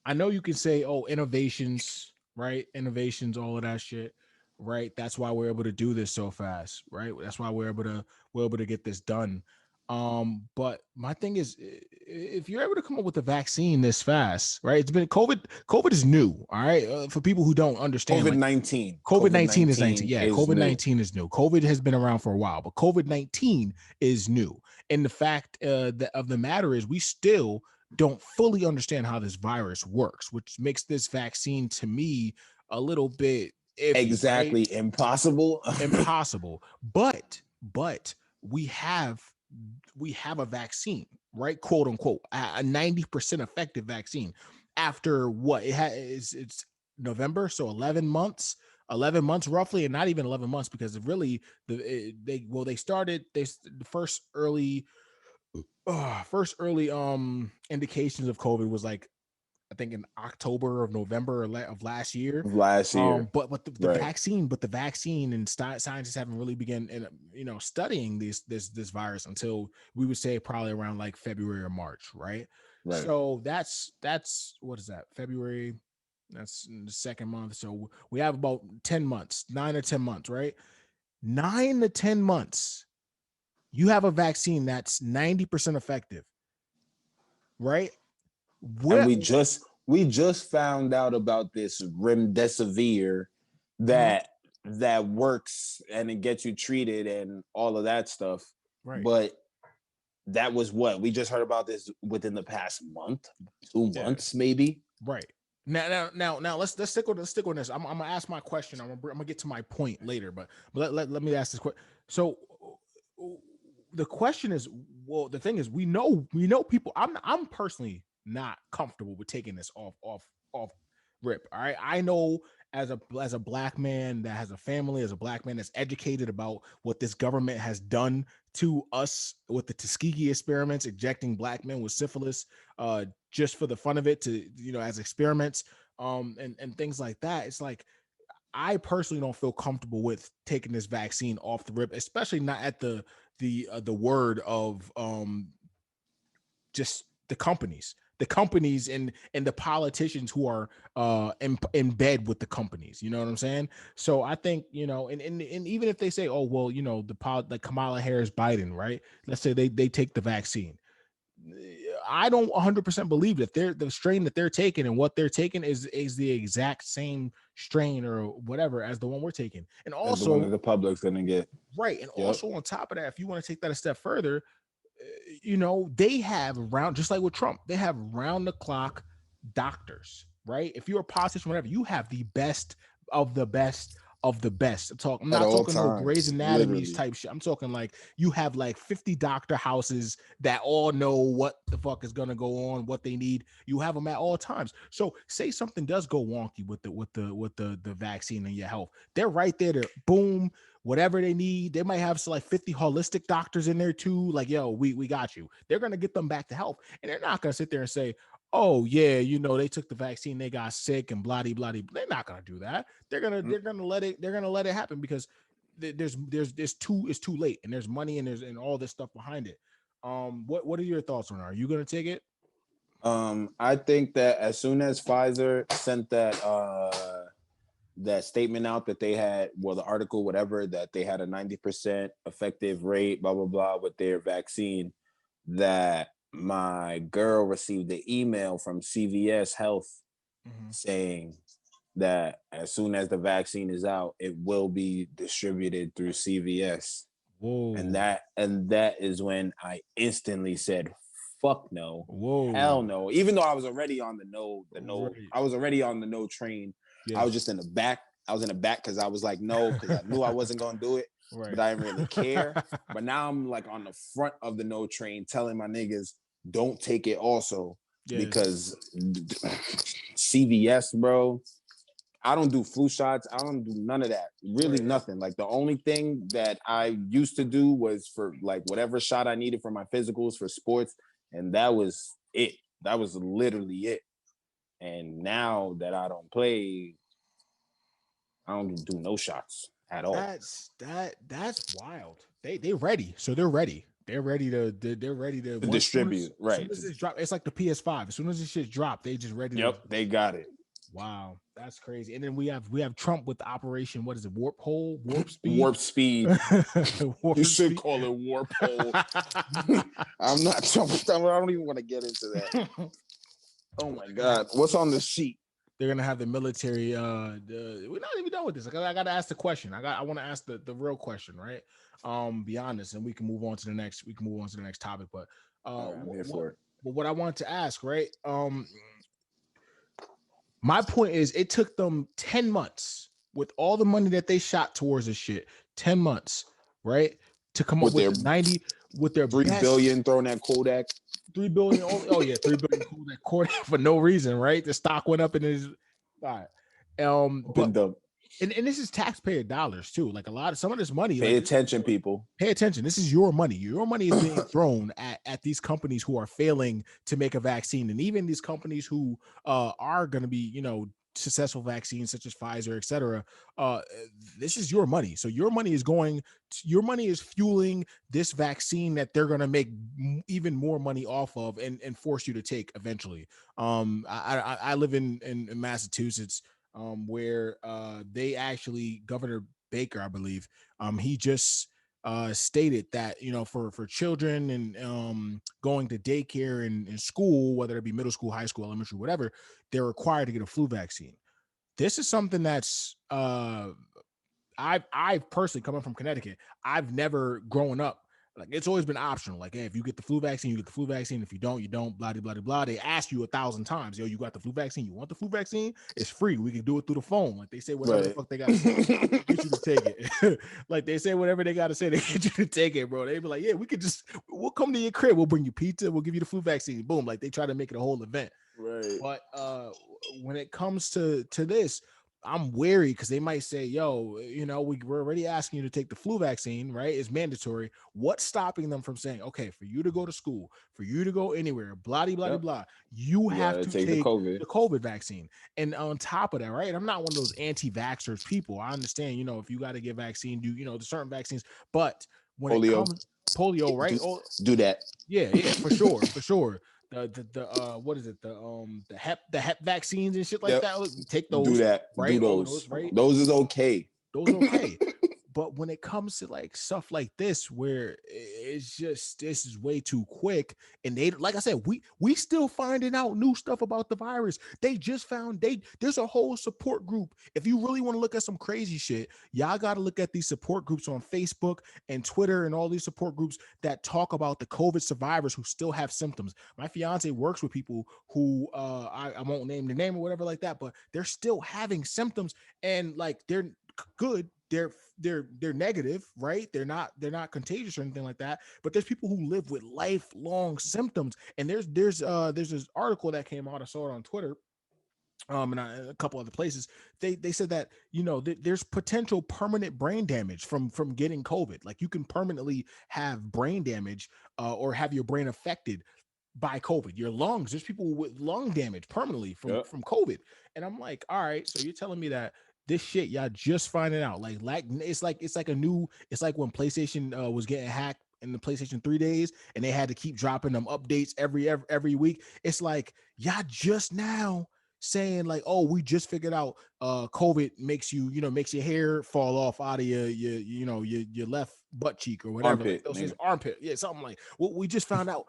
I know you can say, innovations, right? Innovations, all of that shit, right? That's why we're able to do this so fast, right? That's why we're able to get this done. But my thing is, if you're able to come up with a vaccine this fast, right? It's been COVID is new. All right. For people who don't understand, COVID-19 is 19. Yeah. COVID-19 is new. COVID has been around for a while, but COVID-19 is new. And the fact of the matter is we still don't fully understand how this virus works, which makes this vaccine to me a little bit iffy, right? Exactly. Impossible. Impossible. But we have we have a vaccine, right? Quote unquote, a 90% effective vaccine. After what it's November, so 11 months. 11 months roughly, and not even 11 months, because really they started the first early indications of COVID was like, I think in October of November of last year. Last year. But the Right. vaccine and scientists haven't really begun studying this virus until we would say probably around like February or March, right? Right. So that's what is that? February. That's in the second month. So we have about 10 months, 9 or 10 months, right? 9 to 10 months. You have a vaccine that's 90% effective, right? And What? we just found out about this remdesivir that works and it gets you treated and all of that stuff. Right. But that was what we just heard about this within the past month, 2 months, maybe. Right. Now, let's stick with this. I'm gonna ask my question. I'm gonna get to my point later, but let me ask this question. So the question is, well, the thing is, we know people. I'm personally not comfortable with taking this off rip. All right, I know as a black man that has a family, as a black man that's educated about what this government has done to us with the Tuskegee experiments, injecting black men with syphilis, just for the fun of it, to as experiments, and things like that. It's like, I personally don't feel comfortable with taking this vaccine off the rip, especially not at the word of just the companies and the politicians who are in bed with the companies. You know what I'm saying? So I think, and even if they say, oh well, like Kamala Harris, Biden, right? Let's say they take the vaccine. I don't 100% believe that the strain that they're taking and what they're taking is the exact same strain or whatever as the one we're taking. And also, the one that the public's gonna get. Right. And also on top of that, if you want to take that a step further, they have just like with Trump, they have round the clock doctors, right? If you're a politician, whatever, you have the best of the best of the best. I'm not talking no Grey's Anatomy type shit. I'm talking like you have like 50 doctor houses that all know what the fuck is gonna go on, what they need. You have them at all times. So say something does go wonky with the vaccine and your health, they're right there to boom, whatever they need. They might have like 50 holistic doctors in there too. Like, yo, we got you. They're gonna get them back to health, and they're not gonna sit there and say, oh yeah, they took the vaccine, they got sick and blah blah. They're not gonna do that. They're gonna let it happen, because it's too late, and there's money and all this stuff behind it. What are your thoughts on it? Are you gonna take it? I think that as soon as Pfizer sent that statement out that they had, the article, whatever, that they had a 90% effective rate, blah blah blah, with their vaccine, that my girl received the email from CVS Health saying that as soon as the vaccine is out, it will be distributed through CVS. Whoa. And that is when I instantly said, fuck no. Whoa. Hell no. Even though I was already on I was already on the no train. Yeah. I was just in the back. I was in the back because I was like, no, because I knew I wasn't going to do it. Right. But I didn't really care. But now I'm like on the front of the no train telling my niggas, don't take it also. Yes. Because CVS, bro, I don't do flu shots. I don't do none of that. Really nothing. Like the only thing that I used to do was for like whatever shot I needed for my physicals for sports. And that was it. That was literally it. And now that I don't play, I don't do no shots at all. That's wild. They ready. So they're ready. They're ready to distribute. Right. As soon as it's like the PS5. As soon as this shit drop, they just ready. Yep, they got it. Wow, that's crazy. And then we have Trump with Operation, what is it? Warp speed. You should call it warp hole. I'm not Trump. I don't even want to get into that. Oh my God, what's on the sheet? They're gonna have the military. We're not even done with this. I gotta ask the question. I want to ask the real question, right? Be honest, and we can move on to the next. We can move on to the next topic. But I'm here for it. but what I wanted to ask, right? My point is, it took them 10 months with all the money that they shot towards this shit, 10 months, right? To come up with the 90 with their 3 best billion thrown at Kodak. 3 billion. Oh yeah, 3 billion Kodak for no reason, right? The stock went up and is all right. But and this is taxpayer dollars too. Like a lot of some of this money. Pay like, attention, people. Pay attention. This is your money. Your money is being thrown at these companies who are failing to make a vaccine, and even these companies who are going to be, successful vaccines such as Pfizer, et cetera. This is your money. So your money is fueling this vaccine that they're going to make even more money off of and force you to take eventually. I live in Massachusetts, where they actually, Governor Baker, I believe, he just stated that, for children and going to daycare and school, whether it be middle school, high school, elementary, whatever, they're required to get a flu vaccine. This is something that's I've personally, coming from Connecticut, I've never grown up. Like, it's always been optional. Like, hey, if you get the flu vaccine, you get the flu vaccine. If you don't, you don't. Blah, blah, blah, blah. They ask you 1,000 times, yo, you got the flu vaccine? You want the flu vaccine? It's free. We can do it through the phone. Like, they say whatever the fuck they got to say to get you to take it. Like, they say whatever they got to say to get you to take it, bro. They be like, yeah, we'll come to your crib. We'll bring you pizza. We'll give you the flu vaccine. Boom. Like, they try to make it a whole event. Right. But when it comes to this, I'm wary because they might say, yo, we're already asking you to take the flu vaccine, right? It's mandatory. What's stopping them from saying, okay, for you to go to school, for you to go anywhere, blah, blah, blah, blah, you have to take the COVID vaccine. And on top of that, right? I'm not one of those anti-vaxxers people. I understand, if you got to get vaccine, there's certain vaccines, but when it comes polio, right? Do that. Yeah, for sure. The what is it? The hep vaccines and shit like that. Take those. Do that. Right? Do those. Right? Those is okay. Those are okay. But when it comes to like stuff like this, where it's just, this is way too quick, and they, like I said, we still finding out new stuff about the virus. They just found there's a whole support group. If you really want to look at some crazy shit, y'all got to look at these support groups on Facebook and Twitter and all these support groups that talk about the COVID survivors who still have symptoms. My fiance works with people who I won't name the name or whatever like that, but they're still having symptoms, and like they're good. They're negative, right? They're not contagious or anything like that. But there's people who live with lifelong symptoms, and there's this article that came out. I saw it on Twitter, and a couple other places. They said that there's potential permanent brain damage from getting COVID. Like, you can permanently have brain damage or have your brain affected by COVID. Your lungs. There's people with lung damage permanently from COVID, and I'm like, all right, so you're telling me that this shit y'all just finding out, like it's like when PlayStation was getting hacked in the PlayStation 3 days, and they had to keep dropping them updates every week. It's like y'all just now saying like, oh, we just figured out COVID makes makes your hair fall off out of your left butt cheek or whatever. Armpit. Yeah, something like what we just found out,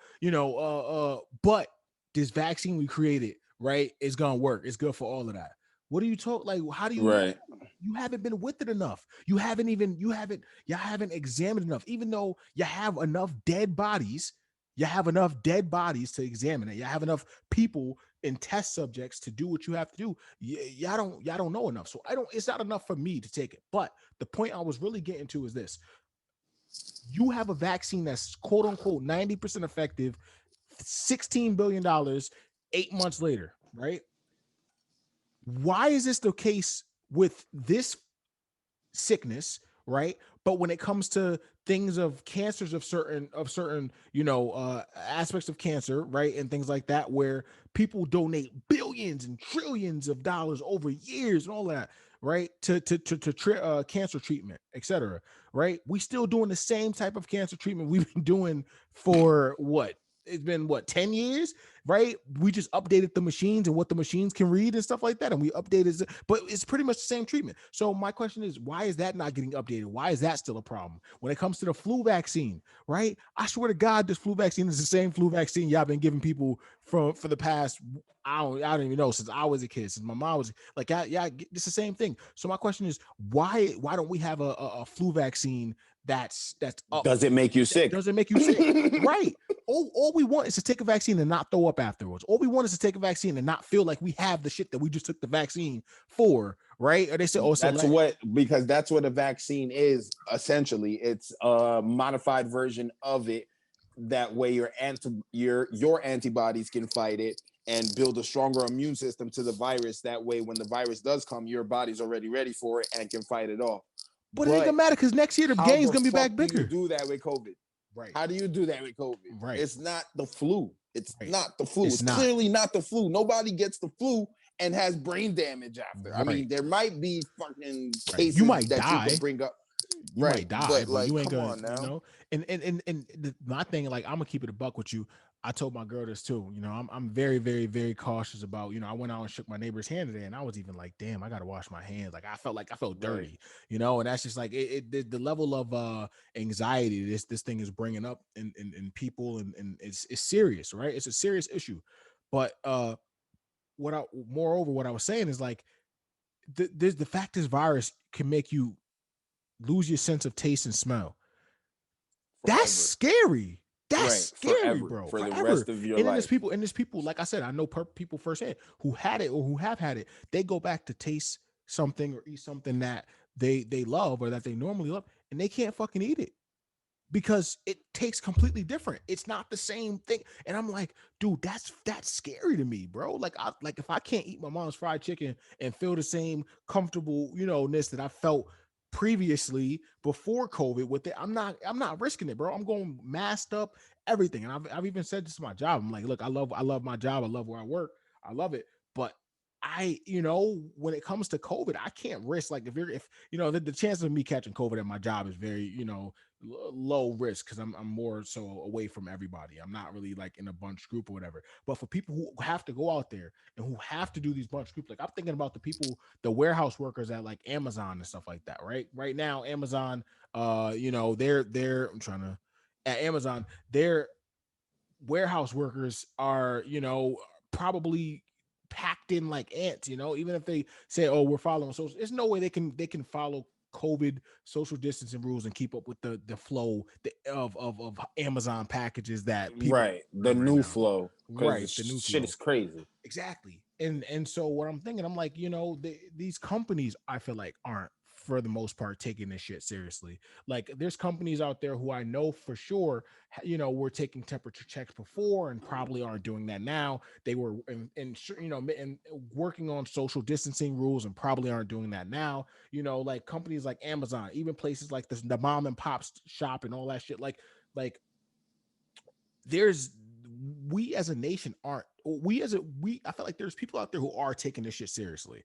but this vaccine we created, right, is gonna work. It's good for all of that. What do you talk like? How do you? Right. You haven't been with it enough. You haven't examined enough. Even though you have enough dead bodies, to examine it. You have enough people and test subjects to do what you have to do. Y'all don't know enough. So it's not enough for me to take it. But the point I was really getting to is this: you have a vaccine that's quote unquote 90% effective, $16 billion, 8 months later, right? Why is this the case with this sickness, right? But when it comes to things of cancers of certain aspects of cancer, right, and things like that, where people donate billions and trillions of dollars over years and all that, right, to cancer treatment, etc., right? We still doing the same type of cancer treatment we've been doing for what? It's been 10 years, right? We just updated the machines and what the machines can read and stuff like that. And we updated, but it's pretty much the same treatment. So my question is, why is that not getting updated? Why is that still a problem? When it comes to the flu vaccine, right? I swear to God, this flu vaccine is the same flu vaccine y'all been giving people for the past, I don't even know, since I was a kid, since my mom was like, yeah, it's the same thing. So my question is, why don't we have a flu vaccine that's up? Does it make you sick? Does it make you sick? Right. all we want is to take a vaccine and not throw up afterwards. All we want is to take a vaccine and not feel like we have the shit that we just took the vaccine for, right? Or they say, oh, so because that's what a vaccine is essentially. It's a modified version of it. That way, your antibodies can fight it and build a stronger immune system to the virus. That way, when the virus does come, your body's already ready for it and can fight it off. But it ain't gonna matter because next year the game's gonna be back bigger. How do you do that with COVID? Right. How do you do that with COVID? Right. It's not the flu. It's not the flu. It's not. Clearly not the flu. Nobody gets the flu and has brain damage after. Right. I mean, there might be fucking cases you might that die. you can bring up. You might die, but like, you ain't come gonna, on now. You know. And my thing, like, I'm gonna keep it a buck with you. I told my girl this too. You know, I'm very, very, very cautious about. You know, I went out and shook my neighbor's hand today, and I was even like, damn, I gotta wash my hands. Like, I felt dirty. Right. You know, and that's just like the level of anxiety this thing is bringing up in people, and it's serious, right? It's a serious issue. But what I was saying is like, the fact this virus can make you lose your sense of taste and smell. Forever. That's scary. That's scary, forever, bro. For the rest of your life. And there's people, like I said, I know people firsthand who had it or who have had it. They go back to taste something or eat something that they love or that they normally love, and they can't fucking eat it because it tastes completely different. It's not the same thing. And I'm like, dude, that's scary to me, bro. Like, if I can't eat my mom's fried chicken and feel the same comfortable, ness that I felt previously before COVID with it, I'm not risking it, bro. I'm going masked up, everything. And I've even said this to my job. I'm like, look, I love my job. I love where I work. I love it. But when it comes to COVID, I can't risk, like, if the chance of me catching COVID at my job is very, low risk because I'm more so away from everybody. I'm not really like in a bunch group or whatever. But for people who have to go out there and who have to do these bunch groups, like, I'm thinking about the warehouse workers at like Amazon and stuff like that. Right now, Amazon, they're at Amazon, their warehouse workers are, probably packed in like ants, even if they say, oh, we're following social, there's no way they can follow COVID social distancing rules and keep up with the flow of Amazon packages that people the new flow, right? The new shit flow is crazy. Exactly. And so what I'm thinking, I'm like, these companies, I feel like, aren't for the most part taking this shit seriously. Like, there's companies out there who I know for sure, were taking temperature checks before and probably aren't doing that now. They were and working on social distancing rules and probably aren't doing that now. Like companies like Amazon, even places like this, the mom and pop shop and all that shit. Like we as a nation aren't. I feel like there's people out there who are taking this shit seriously.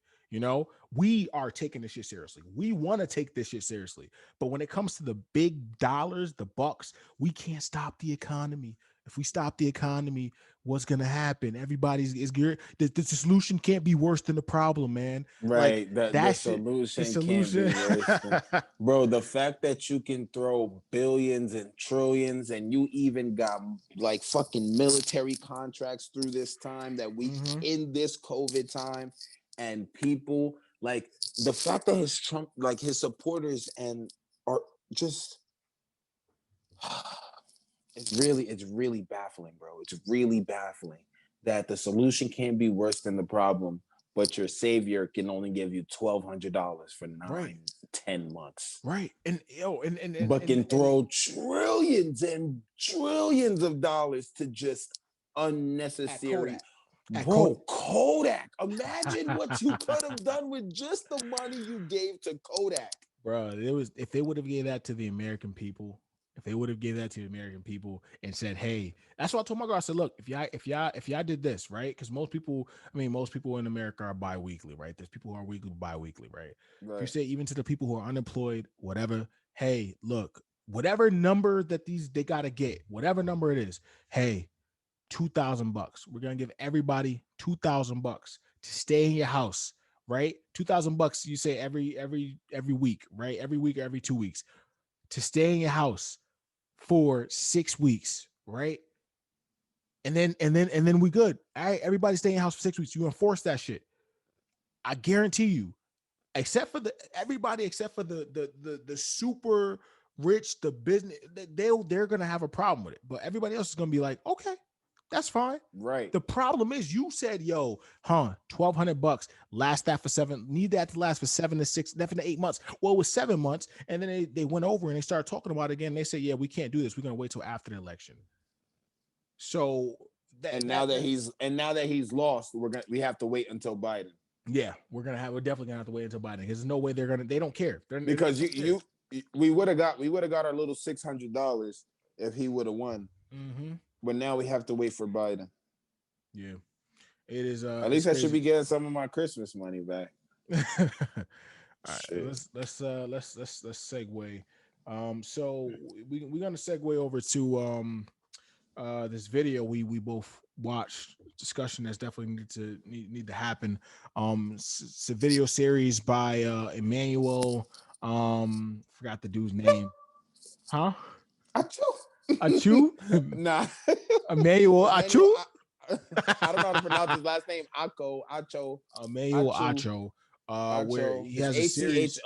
We are taking this shit seriously. We want to take this shit seriously. But when it comes to the big dollars, the bucks, we can't stop the economy. If we stop the economy, what's going to happen? Everybody's is geared. The solution can't be worse than the problem, man. Right. Like, the solution can't be worse than, bro, the fact that you can throw billions and trillions and you even got like fucking military contracts through this time that we in this COVID time. And people, like, the fact that his supporters and are just, it's really baffling, bro. It's really baffling that the solution can't be worse than the problem, but your savior can only give you $1,200 for 10 months. Right. And can throw trillions and trillions of dollars to just unnecessary. Bro, Kodak. Imagine what you could have done with just the money you gave to Kodak. Bro, if they would have gave that to the American people, and said, hey, that's what I told my girl. I said, look, if y'all did this, right? Because most people in America are bi-weekly, right? There's people who are weekly, bi-weekly, right? If you say even to the people who are unemployed, whatever, hey, look, whatever number that they gotta get, whatever number it is, hey, $2,000. We're gonna give everybody $2,000 to stay in your house, right? $2,000. You say every week, right? Every week or every 2 weeks to stay in your house for 6 weeks, right? And then we good. All right, everybody stay in your house for 6 weeks. You enforce that shit. I guarantee you, except for the super Rich, the business, they're gonna have a problem with it. But everybody else is gonna be like, okay, that's fine. Right. The problem is you said, yo, $1,200, last that for need that to last for 7 to 6, definitely 8 months. Well, it was 7 months, and then they went over and they started talking about it again. They said, yeah, we can't do this. We're gonna wait till after the election. So now that he's lost, we have to wait until Biden. Yeah, we're definitely gonna have to wait until Biden because there's no way they don't care. Because we would have got our little $600 if he would have won. Mm-hmm. But now we have to wait for Biden. Yeah, it is. At least I should be getting some of my Christmas money back. All right, let's segue. So we're gonna segue over to this video we both watched. Discussion that's definitely need to happen. It's a video series by Emmanuel. Forgot the dude's name. Huh? Achu? Nah. Emmanuel Achu? I don't know how to pronounce his last name. Acho. Emmanuel Acho. Where he has a series.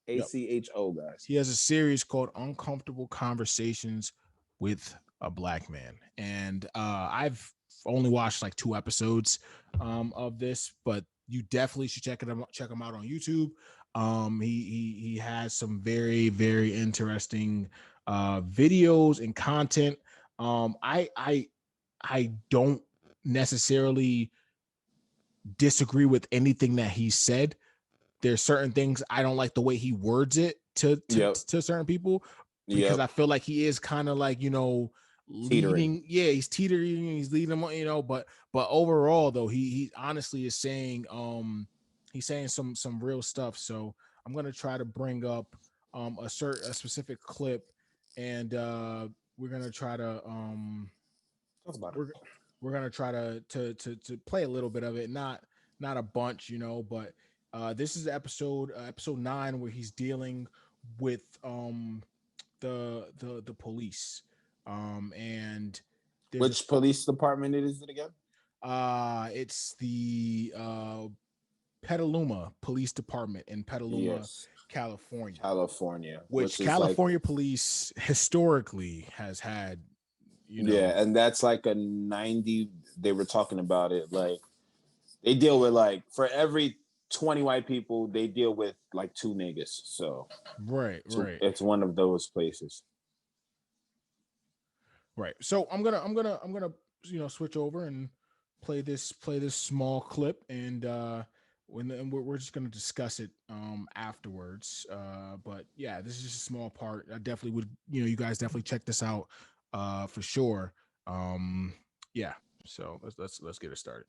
ACHO, guys. He has a series called Uncomfortable Conversations with a Black Man. And I've only watched like 2 episodes of this, but you definitely should check him out on YouTube. He has some very, very interesting videos and content. I don't necessarily disagree with anything that he said. There's certain things I don't like the way he words it to certain people, because I feel like he is kind of like, leading. Yeah, he's teetering, he's leading them, but overall though, he honestly is saying he's saying some real stuff. So I'm gonna try to bring up a specific clip, and we're gonna try to talk about it. We're gonna try to play a little bit of it, not a bunch, but this is episode 9, where he's dealing with the police, and which police department is it again? It's the Petaluma Police Department in Petaluma, California, which California police historically has had. Yeah, and that's like a 90. They were talking about it, like they deal with, like, for every 20 white people, they deal with like 2 niggas. So right. It's one of those places. Right. So I'm gonna switch over and play this small clip, and we're just gonna discuss it afterwards. But yeah, this is just a small part. I definitely would, you guys definitely check this out for sure. Yeah. So let's get it started.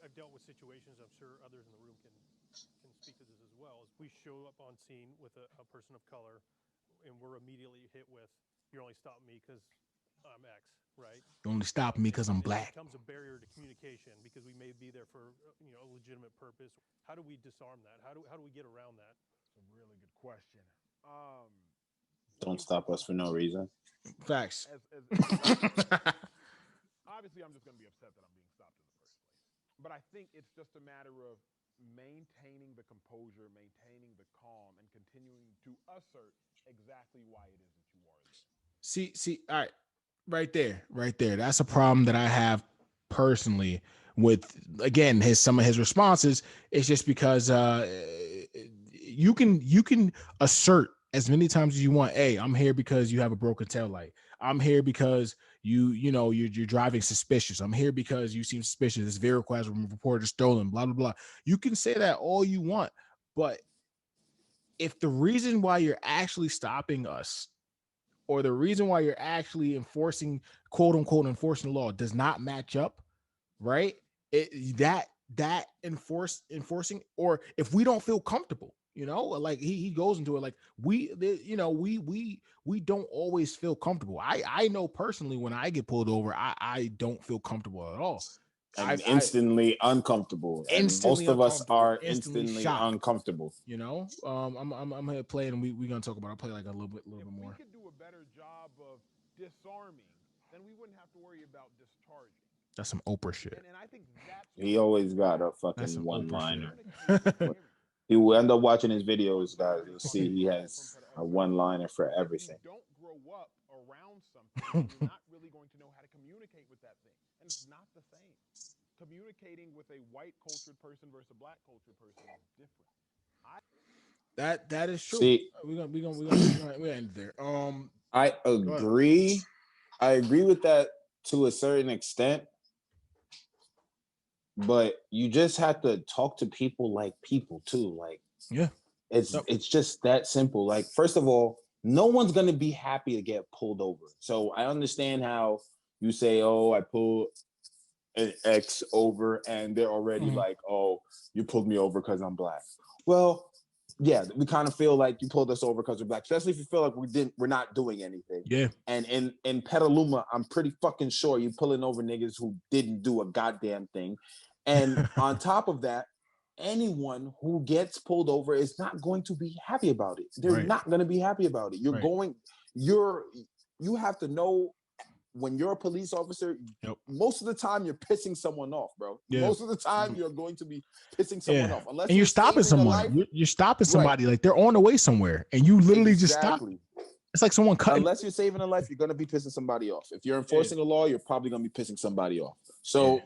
I've dealt with situations, I'm sure others in the room can speak to this as well. As we show up on scene with a person of color, and we're immediately hit with, "You're only stopping me because I'm X," right? You're only stopping me because I'm Black. It becomes a barrier to communication because we may be there for a legitimate purpose. How do we disarm that? How do we get around that? It's a really good question. Don't stop us for no reason. Facts. Obviously, I'm just going to be upset that I'm being stopped in the first place. But I think it's just a matter of maintaining the composure, maintaining the calm, and continuing to assert exactly why it is that you are there. See, all right, right there. That's a problem that I have personally with, again, some of his responses. It's just because you can assert as many times as you want. Hey, I'm here because you have a broken tail light. I'm here because you're driving suspicious. I'm here because you seem suspicious. This vehicle has been reported stolen, blah, blah, blah. You can say that all you want, but if the reason why you're actually stopping us, or the reason why you're actually enforcing, quote unquote, enforcing the law does not match up, right? That enforcing, or if we don't feel comfortable, like he goes into it, like we don't always feel comfortable. I know personally when I get pulled over, I don't feel comfortable at all. I'm instantly uncomfortable. Most of us are instantly uncomfortable. I'm gonna play it, and we're gonna talk about it. I'll play like a little bit more. If we could do a better job of disarming, then we wouldn't have to worry about discharging. That's some Oprah shit. And I think he always got a fucking one-liner. He will end up watching his videos, guys. You'll see he has a one-liner for If everything. you don't grow up around something, you're not really going to know how to communicate with that thing. And it's not the same. Communicating with a white cultured person versus a black cultured person is different. That is true. See, We're gonna end there. I agree. I agree with that to a certain extent, but you just have to talk to people like people too. Like, yeah, it's just that simple. Like, first of all, no one's gonna be happy to get pulled over. So I understand how you say, "Oh, I pulled an X over," and they're already like, "Oh, you pulled me over because I'm black." Well, yeah, we kind of feel like you pulled us over because we're black, especially if you feel like we're not doing anything. Yeah. And in Petaluma, I'm pretty fucking sure you're pulling over niggas who didn't do a goddamn thing. And on top of that, anyone who gets pulled over is not going to be happy about it. They're not going to be happy about it. You have to know when you're a police officer, most of the time you're pissing someone off, bro. Yeah. Most of the time you're going to be pissing someone off. Unless and you're stopping someone. You're stopping somebody. Like they're on the way somewhere and you literally just stop. It's like someone cutting. Unless you're saving a life, you're going to be pissing somebody off. If you're enforcing the law, you're probably going to be pissing somebody off. So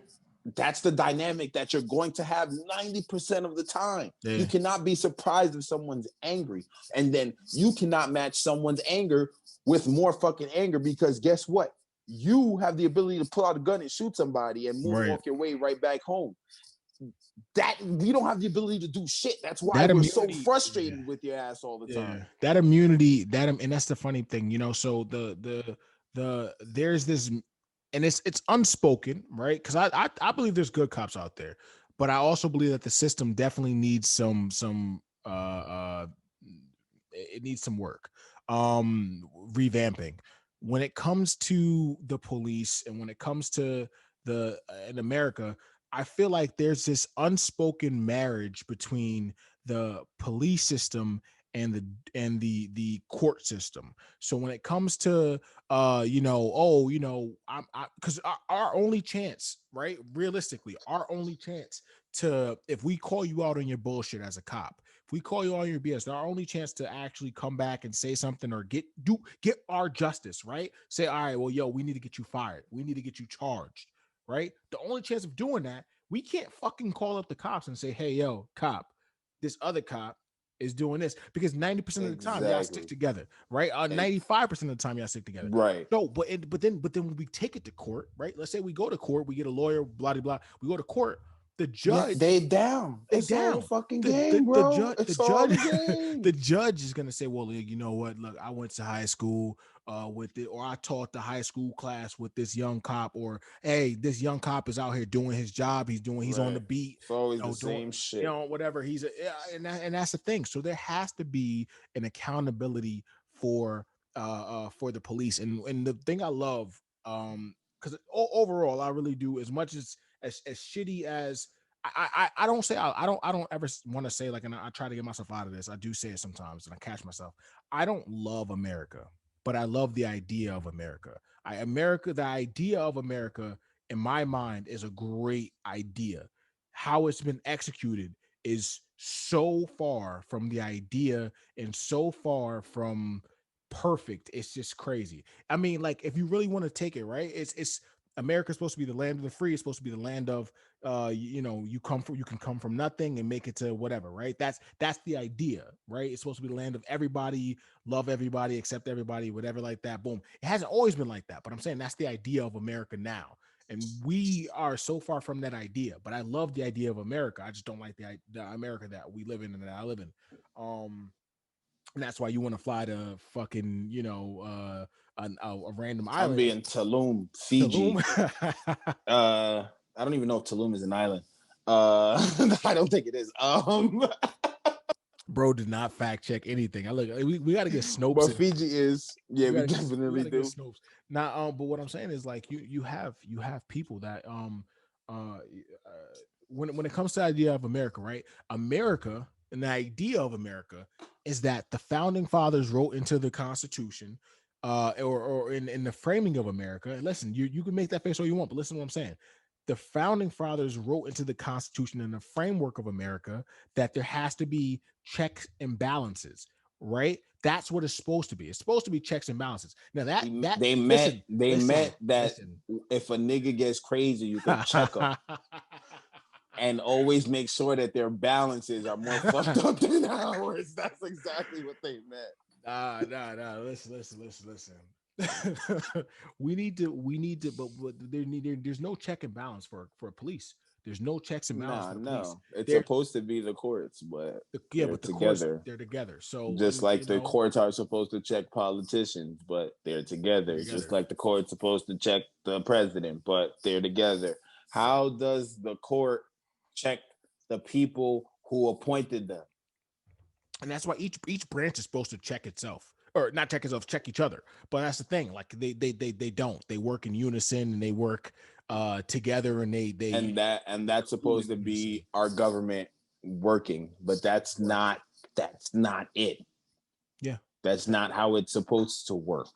that's the dynamic that you're going to have 90% of the time. You cannot be surprised if someone's angry. And then you cannot match someone's anger with more fucking anger because guess what? You have the ability to pull out a gun and shoot somebody and walk your way right back home. That we don't have the ability to do shit. That's why we're so frustrated with your ass all the time. That immunity, and that's the funny thing, you know. So there's this, and it's unspoken, right? Because I believe there's good cops out there, but I also believe that the system definitely needs some it needs some work, revamping. When it comes to the police and when it comes to in America, I feel like there's this unspoken marriage between the police system and the court system. So when it comes to because our only chance, right? Realistically, our only chance to, if we call you out on your bullshit as a cop, if we call you on your BS, our only chance to actually come back and say something or get our justice, right? Say, all right, well, yo, we need to get you fired. We need to get you charged, right? The only chance of doing that, we can't fucking call up the cops and say, hey, yo, cop, this other cop is doing this, because 90% of the time y'all stick together, right? 95% of the time y'all stick together, right? No, but then when we take it to court, right? Let's say we go to court, we get a lawyer, blah blah blah. We go to court. The judge, they down. It's all the fucking game, bro. The judge is gonna say, well, you know what? Look, I went to high school with it, or I taught the high school class with this young cop, or hey, this young cop is out here doing his job. He's on the beat. It's always the same shit. You know, whatever. And that's the thing. So there has to be an accountability for the police. And the thing I love, because overall, I really do, as much as shitty as I don't say, I don't ever want to say, like, and I try to get myself out of this. I do say it sometimes and I catch myself. I don't love America, but I love the idea of America. The idea of America in my mind is a great idea. How it's been executed is so far from the idea and so far from perfect. It's just crazy. I mean, like, if you really want to take it, right, it's America's supposed to be the land of the free. It's supposed to be the land of you can come from nothing and make it to whatever, right? That's the idea, right? It's supposed to be the land of everybody, love everybody, accept everybody, whatever, like that. Boom. It hasn't always been like that, but I'm saying that's the idea of America now. And we are so far from that idea, but I love the idea of America. I just don't like the America that we live in and that I live in. And that's why you want to fly to fucking, a random island. I'm being Tulum, Fiji. I don't even know if Tulum is an island. I don't think it is. Bro did not fact check anything. I look, we got to get Snopes. But Fiji is, we definitely do. Now, but what I'm saying is, like, you have people that when it comes to the idea of America, right? America, and the idea of America is that the founding fathers wrote into the Constitution, or in the framing of America. Listen, you can make that face all you want, but listen to what I'm saying. the founding fathers wrote into the Constitution and the framework of America that there has to be checks and balances, right? That's what it's supposed to be. It's supposed to be checks and balances. Now They listen, met that listen. if a nigga gets crazy, you can check them and always make sure that their balances are more fucked up than ours. That's exactly what they meant. Nah. Listen. we need to, but there's no check and balance for police. There's no checks and balance for the police. No, it's They're- supposed to be the courts, but but they're the courts, together. they're together. So Just like you the know, courts are supposed to check politicians, but they're together. Just Together. like the court's supposed to check the president, but they're together. How does the court check the people who appointed them? and that's why each branch is supposed to check itself, or not check itself, check each other. But that's the thing, like they don't. They work in unison and they work together, and they And that's supposed to be our government working, but that's not it. Yeah. That's not how it's supposed to work.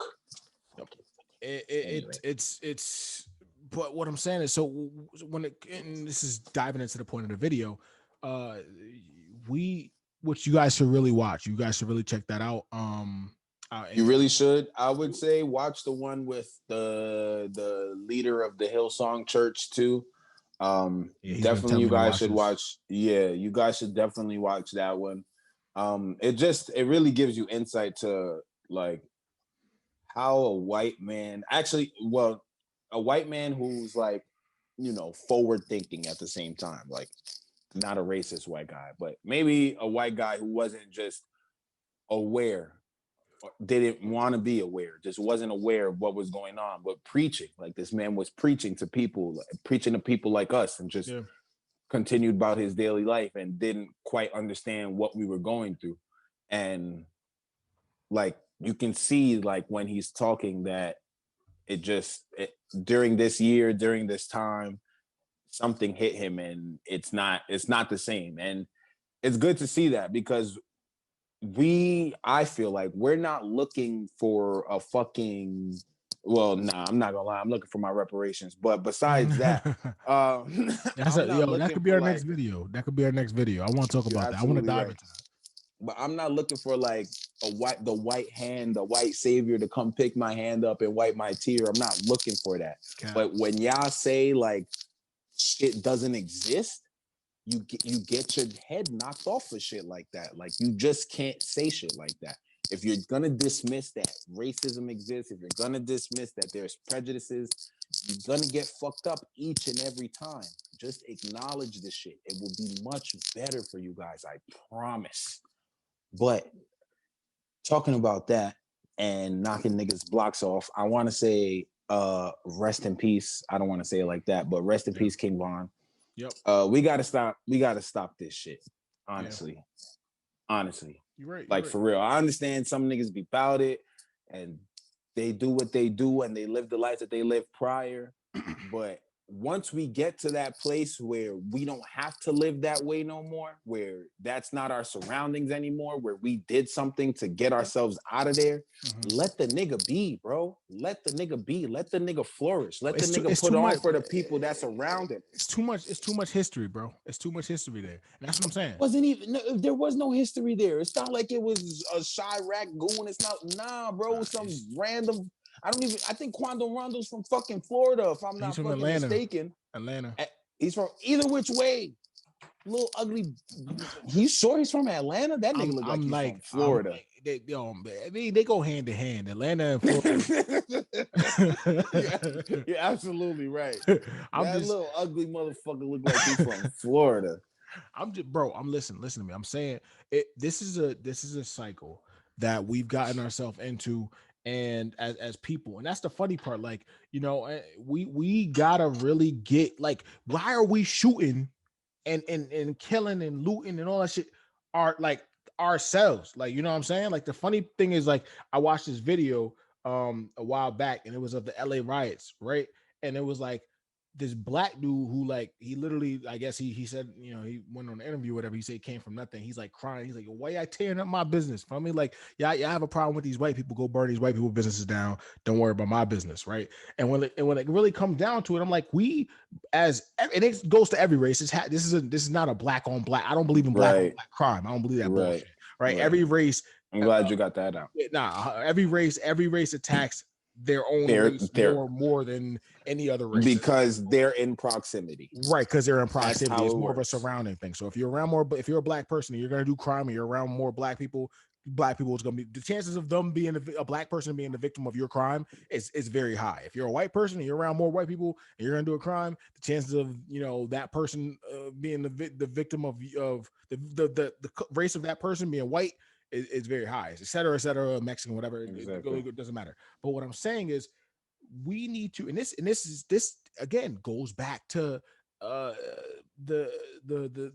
Anyway. It's but what I'm saying is, so when it, and this is diving into the point of the video, which you guys should really watch. You guys should really check that out. You really should. I would say watch the one with the leader of the Hillsong Church too. Definitely you guys should watch. Yeah, you guys should definitely watch that one. It really gives you insight to like how a white man a white man who's like, forward thinking at the same time, like not a racist white guy, but maybe a white guy who wasn't just aware, didn't want to be aware, just wasn't aware of what was going on, but preaching, like this man was preaching to people like us, and just continued about his daily life and didn't quite understand what we were going through. And like you can see, like when he's talking, that during this time, something hit him, and it's not the same. And it's good to see that, because I feel like we're not looking for a fucking, well, nah, I'm not gonna lie, I'm looking for my reparations. But besides that, that could be our next video. That could be our next video. I want to talk about that. I want to dive into that. But I'm not looking for like the white hand, the white savior to come pick my hand up and wipe my tear. I'm not looking for that. Okay. But when y'all say like shit doesn't exist, you get your head knocked off for shit like that. Like you just can't say shit like that. If you're gonna dismiss that racism exists, if you're gonna dismiss that there's prejudices, you're gonna get fucked up each and every time. Just acknowledge this shit. It will be much better for you guys, I promise. But talking about that and knocking niggas' blocks off, I want to say rest in peace. I don't want to say it like that, but rest in peace, King Von. Yep. We gotta stop this shit. Honestly. You're right. Like for real. I understand some niggas be about it and they do what they do and they live the life that they lived prior. But once we get to that place where we don't have to live that way no more, where that's not our surroundings anymore, where we did something to get ourselves out of there, let the nigga be, bro. Let the nigga be. Let the nigga flourish. Let the nigga put on for the people that's around him. It's too much history, bro. It's too much history there. And that's what I'm saying. There was no history there. It's not like it was a Chirac goon. It's not, bro. Some random. I think Quando Rondo's from fucking Florida, if I'm not fucking mistaken. Atlanta. He's from either which way. Little ugly. He's sure he's from Atlanta? That nigga look like he's from Florida. They go hand in hand. Atlanta and Florida. You're absolutely right. That little ugly motherfucker look like he's from Florida. I'm listen to me. I'm saying this is a cycle that we've gotten ourselves into. And as people, and that's the funny part, like, we gotta really get, like, why are we shooting and killing and looting and all that shit are like ourselves, like, you know what I'm saying? Like, the funny thing is, like, I watched this video a while back, and it was of the LA riots, right? And it was like this black dude who like he literally, I guess he said, you know, he went on an interview, whatever. He said he came from nothing. He's like crying. He's like, why y'all tearing up my business? I mean, like, yeah, I have a problem with these white people. Go burn these white people businesses down. Don't worry about my business, right? And when it really comes down to it, I'm like, we as and it goes to every race. This is not a black on black. I don't believe in black on black crime. I don't believe that bullshit. Right? Every race. I'm glad you got that out. Every race attacks their own race more than any other race because they're in proximity, right? Because they're in proximity. It's more of a surrounding thing. So if you're around more, if you're a black person and you're going to do crime and you're around more black people is going to be, the chances of them being a black person being the victim of your crime is very high. If you're a white person and you're around more white people and you're going to do a crime, the chances of, you know, that person being the victim of the race of that person being white is very high, et cetera, Mexican, whatever. Exactly. It doesn't matter. But what I'm saying is we need to, and this again goes back to the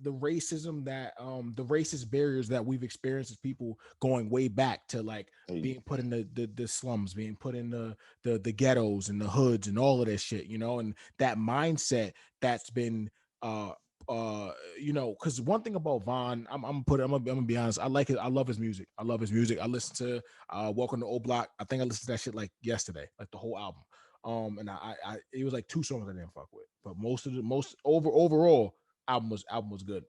racism that the racist barriers that we've experienced as people going way back to like being put in the slums, being put in the ghettos and the hoods and all of this shit, you know, and that mindset that's been you know, because one thing about Von, I'm gonna be honest, I like it. I love his music. I listened to Welcome to O Block. I think I listened to that shit like yesterday, like the whole album. And I it was like 2 songs I didn't fuck with, but overall album was good.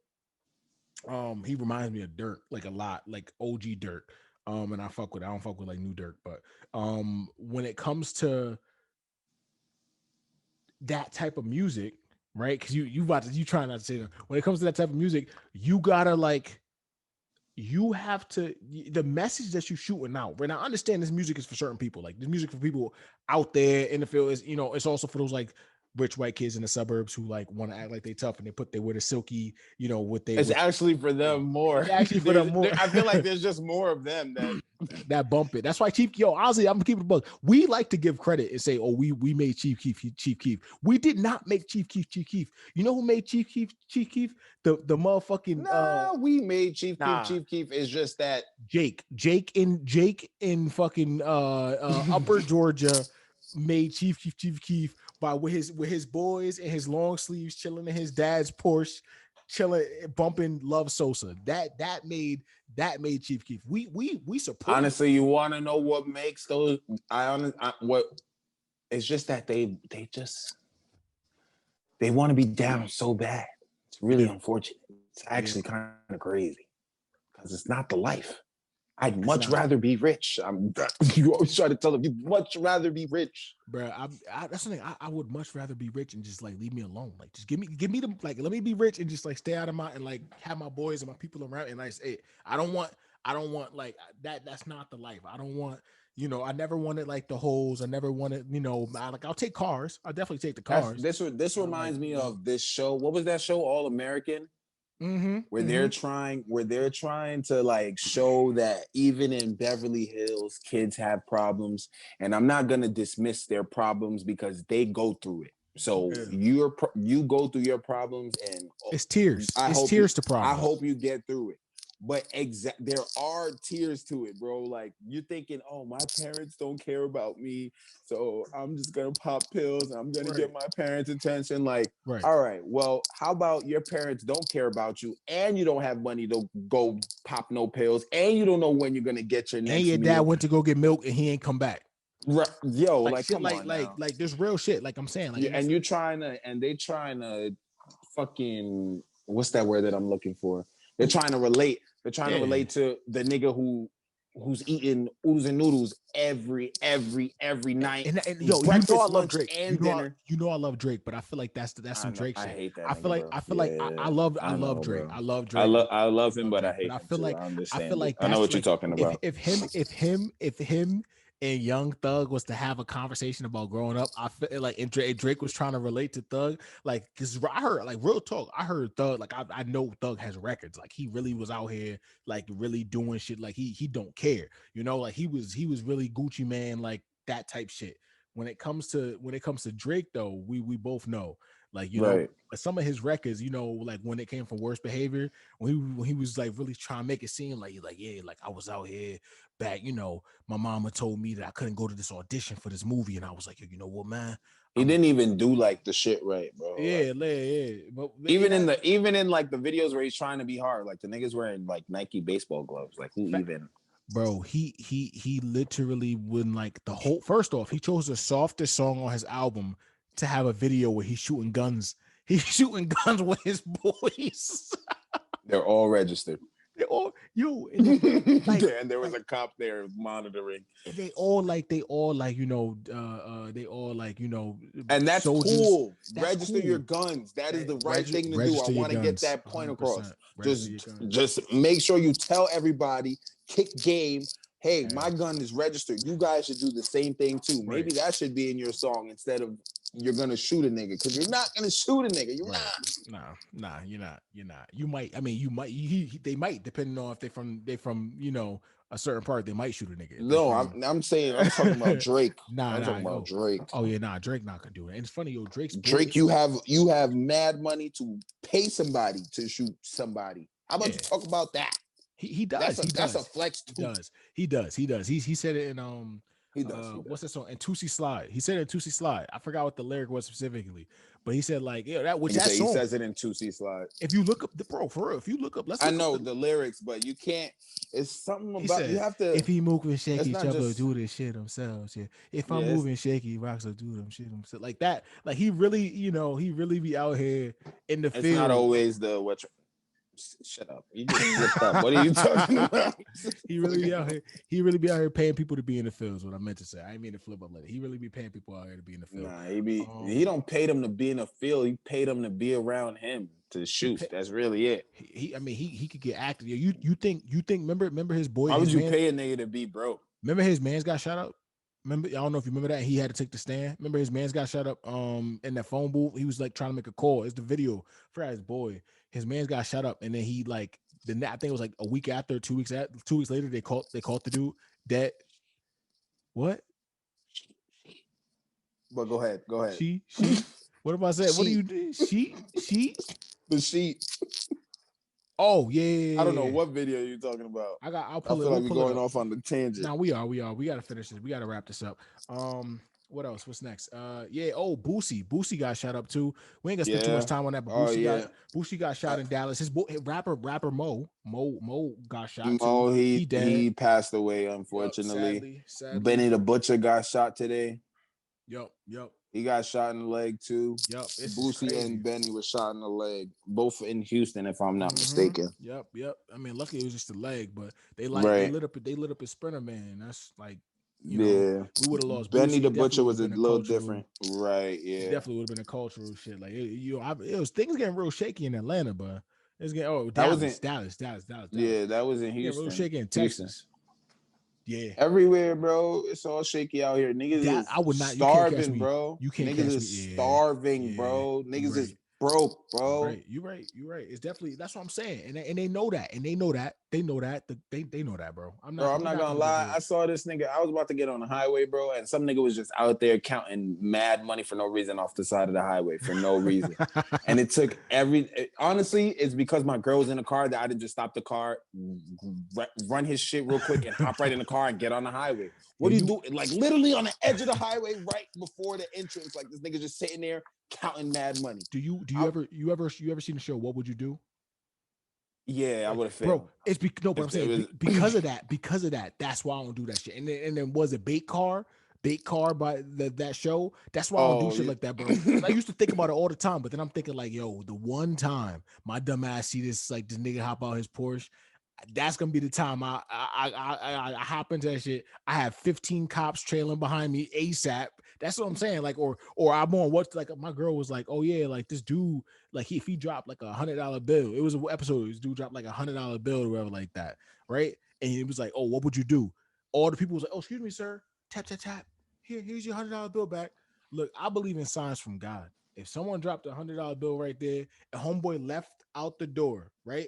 He reminds me of Dirk like a lot, like OG Dirk. And I fuck with it. I don't fuck with like new Dirk, but when it comes to that type of music, right? Because you trying not to say that. When it comes to that type of music, you gotta like, you have to, the message that you shooting out. Right now, I understand this music is for certain people. Like this music for people out there in the field is, you know, it's also for those like rich white kids in the suburbs who like want to act like they tough and they wear the silky, you know, what they. It's actually for them more. It's actually for them more. I feel like there's just more of them that bump it. That's why honestly, I'm gonna keep it a buck. We like to give credit and say, oh, we made Chief Keef. We did not make Chief Keef. You know who made Chief Keef? The motherfucking we made Chief Keef is just that Jake in fucking Upper Georgia made Chief Keef by with his boys and his long sleeves chilling in his dad's Porsche, chilling bumping Love Sosa. That made Chief Keef. We support. Honestly, you want to know what makes those? What it's just that they want to be down so bad. It's really unfortunate. It's actually kind of crazy because it's not the life. I'd much rather be rich. You always try to tell them you'd much rather be rich, bro. That's something I would much rather be rich and just like leave me alone. Like just give me the like let me be rich and just like stay out of my and like have my boys and my people around and like say I don't want like that. That's not the life. I don't want. You know, I never wanted like the hoes. I never wanted, you know, I'll take cars. I'll definitely take the cars. This reminds me of this show. What was that show? All American. Where they're trying to like show that even in Beverly Hills, kids have problems, and I'm not gonna dismiss their problems because they go through it. So you go through your problems, and it's tears. It's tears to problems. I hope you get through it. But there are tears to it, bro. Like you're thinking, oh, my parents don't care about me, so I'm just gonna pop pills. I'm gonna get my parents' attention. Like, all right, well, how about your parents don't care about you, and you don't have money to go pop no pills, and you don't know when you're gonna get your next. And your dad went to go get milk, and he ain't come back. Right, yo, like shit, come on, like there's real shit. Like I'm saying, like and they trying to fucking what's that word that I'm looking for? They're trying to relate. They're trying to relate to the nigga who's eating oodles and noodles every night. And yo, you know I love Drake. And dinner. You know I love Drake, but I feel like that's some Drake shit. I hate that. I feel like I love Drake. Bro. I love Drake. I love him, but I hate him. I feel like I know what you're talking about. If him and Young Thug was to have a conversation about growing up, I feel like and Drake was trying to relate to Thug, like because I heard like real talk. I heard Thug, like I know Thug has records, like he really was out here like really doing shit, like he don't care, you know, like he was really Gucci man, like that type shit. When it comes to Drake though, we both know Like, you know, Right. but some of his records, you know, like when it came from Worst Behavior, when he was like really trying to make it seem like yeah, like I was out here back, you know, my mama told me that I couldn't go to this audition for this movie, and I was like, you know what, man, He didn't even do like the shit right, bro. yeah, Like, yeah, but even in like the videos where he's trying to be hard, like the niggas wearing like Nike baseball gloves. Like who even? bro, he literally wouldn't like the whole. First off, he chose the softest song on his album to have a video where he's shooting guns. He's shooting guns with his boys. They're all registered. They all and like, And there was a cop there monitoring. they all like you know they all like, you know, And that's soldiers. cool. That's Register cool. your guns. That is the right thing to do. I want to get that point across. Just make sure you tell everybody, kick game. Hey, my gun is registered. You guys should do the same thing too. Maybe that should be in your song instead of you're gonna shoot a nigga, because you're not gonna shoot a nigga. You're not. Nah, you're not. You might. I mean, you might. They might, depending on if they from you know a certain part. They might shoot a nigga. No, I'm saying I'm talking about Drake. I'm talking about Drake. Oh yeah, nah, Drake not gonna do it. And it's funny, yo, Drake, you have mad money to pay somebody to shoot somebody. How about you talk about that? He does. That's a flex too. He does. He said it in He does. What's that song? And Tootsie Slide. He said it in Tootsie Slide. I forgot what the lyric was specifically, but he said like, yeah, that song. He says it in Tootsie Slide. If you look up for real, if you look up, I know the lyrics, but you can't. It's something about said, you have to. If he moving shaky, not Chubba just- do this shit themselves. Yeah. If I'm moving shaky, Rocks will do them shit himself. Like that. Like he really, you know, he really be out here in the field. It's not always the what. Shut up. You just flipped up. What are you talking about? He really be out here. He really be out here paying people to be in the field. Is what I meant to say. I didn't mean to flip up like that. He really be paying people out here to be in the field. Nah, he don't pay them to be in the field. He paid them to be around him to shoot. That's really it. I mean, he could get active. You think? Remember his boy? Why would you pay a nigga to be broke? Remember his man's got shot up. Remember, I don't know if you remember that. He had to take the stand. Remember his man's got shot up in that phone booth. He was like trying to make a call. It's the video for his boy. His man's got shot up, and then he like I think it was like a week after, 2 weeks later, they caught the dude dead. What? But go ahead. She. What am I saying? What do you do? She. The sheet. Oh yeah. I don't know what video you're talking about. I'll pull it. I feel like we're going off on the tangent. No, we are. We gotta finish this. We gotta wrap this up. What else? What's next? Boosie got shot up too. We ain't gonna spend too much time on that, but Boosie got shot in Dallas. His rapper Mo got shot too. He dead. He passed away, unfortunately. Sadly. Benny the Butcher got shot today. Yep. He got shot in the leg too. Yep. Boosie and Benny were shot in the leg, both in Houston, if I'm not mistaken. Yep. I mean, luckily it was just a leg, but they lit up his Sprinter man. That's like, you know, we would have lost. Benny Boosie. the Butcher was a little different, right? Yeah, definitely would have been a cultural shit. Like it was things getting real shaky in Atlanta, but it's getting Dallas. Yeah, that was in Houston. Real shaky in Texas. Yeah, everywhere, bro. It's all shaky out here. Niggas is starving, bro. You can't niggas is starving, bro. Niggas is broke, bro. You're right. It's definitely, that's what I'm saying. And they know that. They know that, bro. I'm not gonna lie. I saw this nigga. I was about to get on the highway, bro, and some nigga was just out there counting mad money for no reason off the side of the highway for no reason. And it took honestly, it's because my girl was in the car that I didn't just stop the car, run his shit real quick, and hop right in the car and get on the highway. What do you do? Like literally on the edge of the highway, right before the entrance, like this nigga just sitting there counting mad money. Do you ever seen the show What Would You Do? Yeah, I would have failed. Bro, it's but I'm saying because of that, that's why I don't do that shit. And then was it Bait Car by that show? That's why I don't do shit like that, bro. I used to think about it all the time, but then I'm thinking like, yo, the one time my dumb ass see this nigga hop out his Porsche, that's gonna be the time I hop into that shit. I have 15 cops trailing behind me ASAP. That's what I'm saying. Like, or I'm on what's like my girl was like, oh yeah, like this dude, like if he dropped like $100 bill, it was an episode. This dude dropped like $100 bill or whatever like that, right? And it was like, oh, what would you do? All the people was like, oh, excuse me, sir. Tap. Here's your $100 bill back. Look, I believe in signs from God. If someone dropped a $100 bill right there, and homeboy left out the door, right?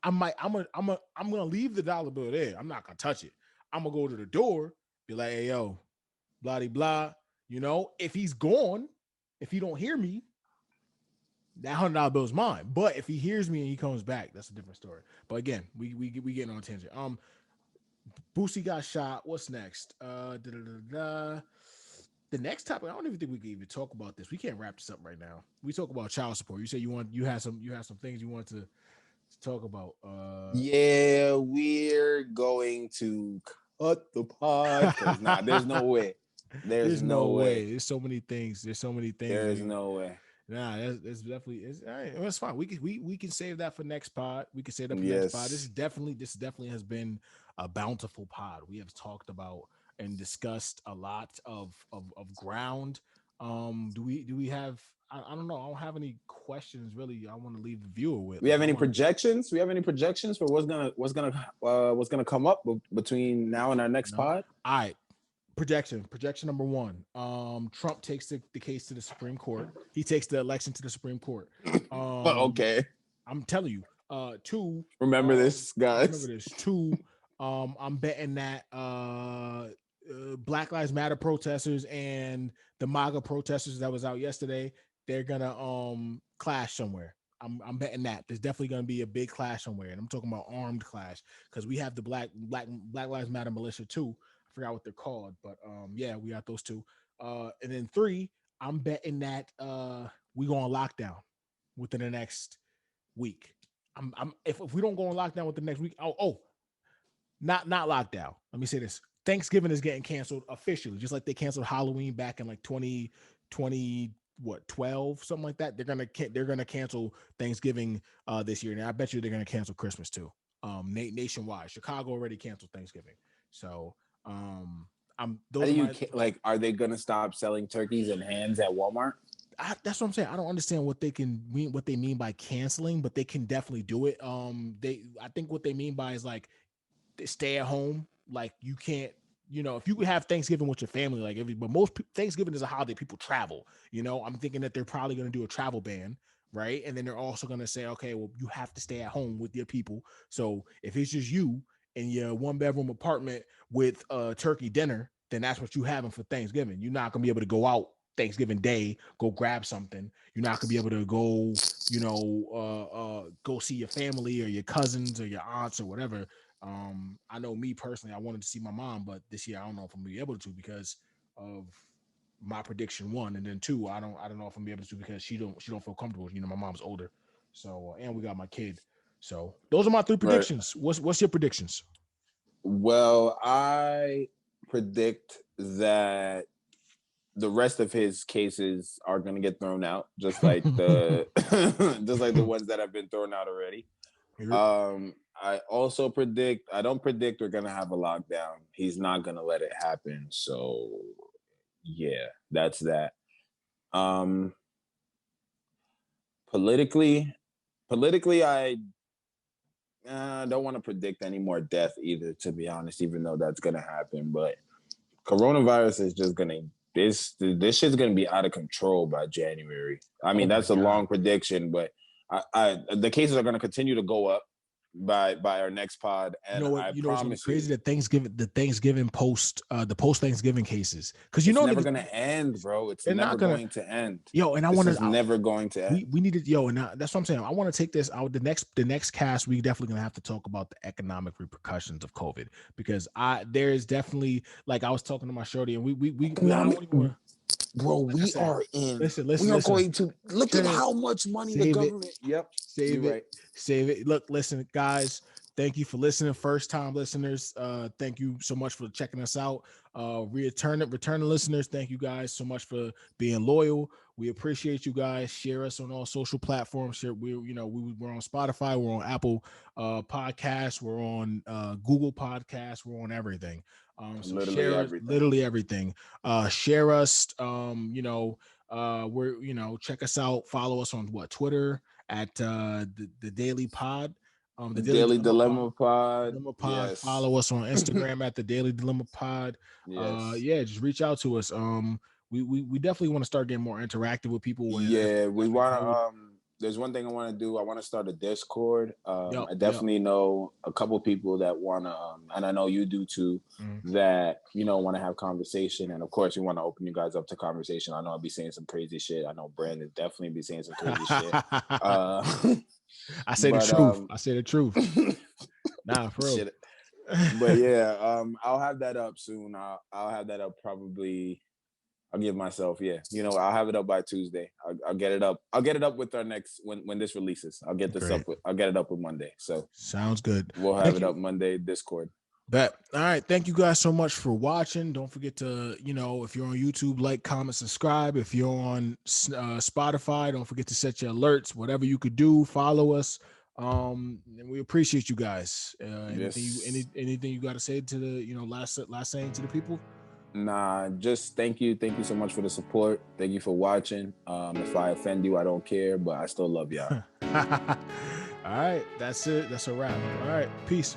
I'm gonna leave the dollar bill there. I'm not gonna touch it. I'm gonna go to the door, be like, hey yo, blah de blah. You know, if he's gone, if he don't hear me, that $100 bill is mine. But if he hears me and he comes back, that's a different story. But again, we getting on a tangent. Boosie got shot. What's next? The next topic, I don't even think we can even talk about this. We can't wrap this up right now. We talk about child support. You said you had some things you wanted to talk about. Yeah, we're going to cut the pod because there's no way. There's no way. There's so many things. There's no way. Nah, that's definitely it's fine. We can save that for next pod. We can save that for next pod. This definitely has been a bountiful pod. We have talked about and discussed a lot of ground. Do we have I don't know. I don't have any questions really. I want to leave the viewer with. We have any projections? We have any projections for what's gonna come up between now and our next pod? All right. Projection number one. Trump takes the case to the Supreme Court. He takes the election to the Supreme Court. Okay. I'm telling you. Two. Remember this, guys. Remember this. Two. I'm betting that Black Lives Matter protesters and the MAGA protesters that was out yesterday, they're gonna clash somewhere. I'm betting that there's definitely gonna be a big clash somewhere, and I'm talking about armed clash because we have the Black Lives Matter militia too. I forgot what they're called, but yeah, we got those two. And then three, I'm betting that we go on lockdown within the next week. If we don't go on lockdown within the next week, not lockdown. Let me say this. Thanksgiving is getting canceled officially, just like they canceled Halloween back in like 2020, 12, something like that. They're gonna cancel Thanksgiving this year, and I bet you they're gonna cancel Christmas too. Nationwide, Chicago already canceled Thanksgiving, so are they gonna stop selling turkeys and hams at Walmart? That's what I'm saying. I don't understand what they mean by canceling, but they can definitely do it. I think what they mean by is like stay at home. Like you can't, if you have Thanksgiving with your family, but most Thanksgiving is a holiday people travel. I'm thinking that they're probably going to do a travel ban, right? And then they're also going to say, okay, well, you have to stay at home with your people. So if it's just you in your 1-bedroom apartment with a turkey dinner, then that's what you having for Thanksgiving. You're not going to be able to go out Thanksgiving Day, go grab something. You're not gonna be able to go, go see your family or your cousins or your aunts or whatever. I know me personally, I wanted to see my mom, but this year I don't know if I'm gonna be able to because of my prediction, one, and then two, I don't know if I'm gonna be able to because she don't feel comfortable. My mom's older, so and we got my kid. So those are my three predictions. Right. What's your predictions? Well, I predict that the rest of his cases are going to get thrown out, just like the ones that have been thrown out already. I also predict, I don't predict we're going to have a lockdown. He's not going to let it happen. So yeah, that's that. Politically, I don't want to predict any more death either, to be honest, even though that's going to happen. But coronavirus is just going to, this shit's going to be out of control by January. I mean, that's a long prediction, but the cases are going to continue to go up by our next pod. And I promise you, crazy, the Thanksgiving post Thanksgiving cases, because it's never going to end, bro. It's never going to end. Yo, and I want to never going to end. We needed and that's what I'm saying. I want to take this out. The next cast, we definitely gonna have to talk about the economic repercussions of COVID, because there is definitely, like I was talking to my shorty, and we bro, we are in. We are going to look at how much money the government. Yep, save it. Right. Save it. Look, listen, guys. Thank you for listening, first time listeners. Thank you so much for checking us out. Returning listeners, thank you guys so much for being loyal. We appreciate you guys. Share us on all social platforms. We're on Spotify, we're on Apple Podcasts, we're on Google Podcasts, we're on everything. So literally everything. Share us. Check us out. Follow us on Twitter at the Daily Pod. The Daily Dilemma Pod. Yes. Follow us on Instagram at the Daily Dilemma Pod. Yes. Just reach out to us. We definitely want to start getting more interactive with people. We want to there's one thing I want to do. I want to start a Discord. Yup, I definitely know a couple people that want to, and I know you do too, that, you know, want to have conversation. And of course, we want to open you guys up to conversation. I know I'll be saying some crazy shit. I know Brandon definitely be saying some crazy shit. I say the but, truth. I say the truth. Nah, for real. Shit. But yeah, I'll have that up soon. I'll have that up probably. I'll give myself, yeah. You know, I'll have it up by Tuesday. I'll get it up. I'll get it up with our next when this releases. I'll get this Great. up with. I'll get it up with Monday. So Sounds good. we'll have Thank it you. up Monday. Discord. Bet. All right. Thank you guys so much for watching. Don't forget to, you know, if you're on YouTube, like, comment, subscribe. If you're on Spotify, don't forget to set your alerts. Whatever you could do, follow us. And we appreciate you guys. Anything you got to say to the, you know, last saying to the people? Nah, just thank you so much for the support. Thank you for watching. If I offend you, I don't care, but I still love y'all. All right. That's it. That's a wrap. All right. Peace.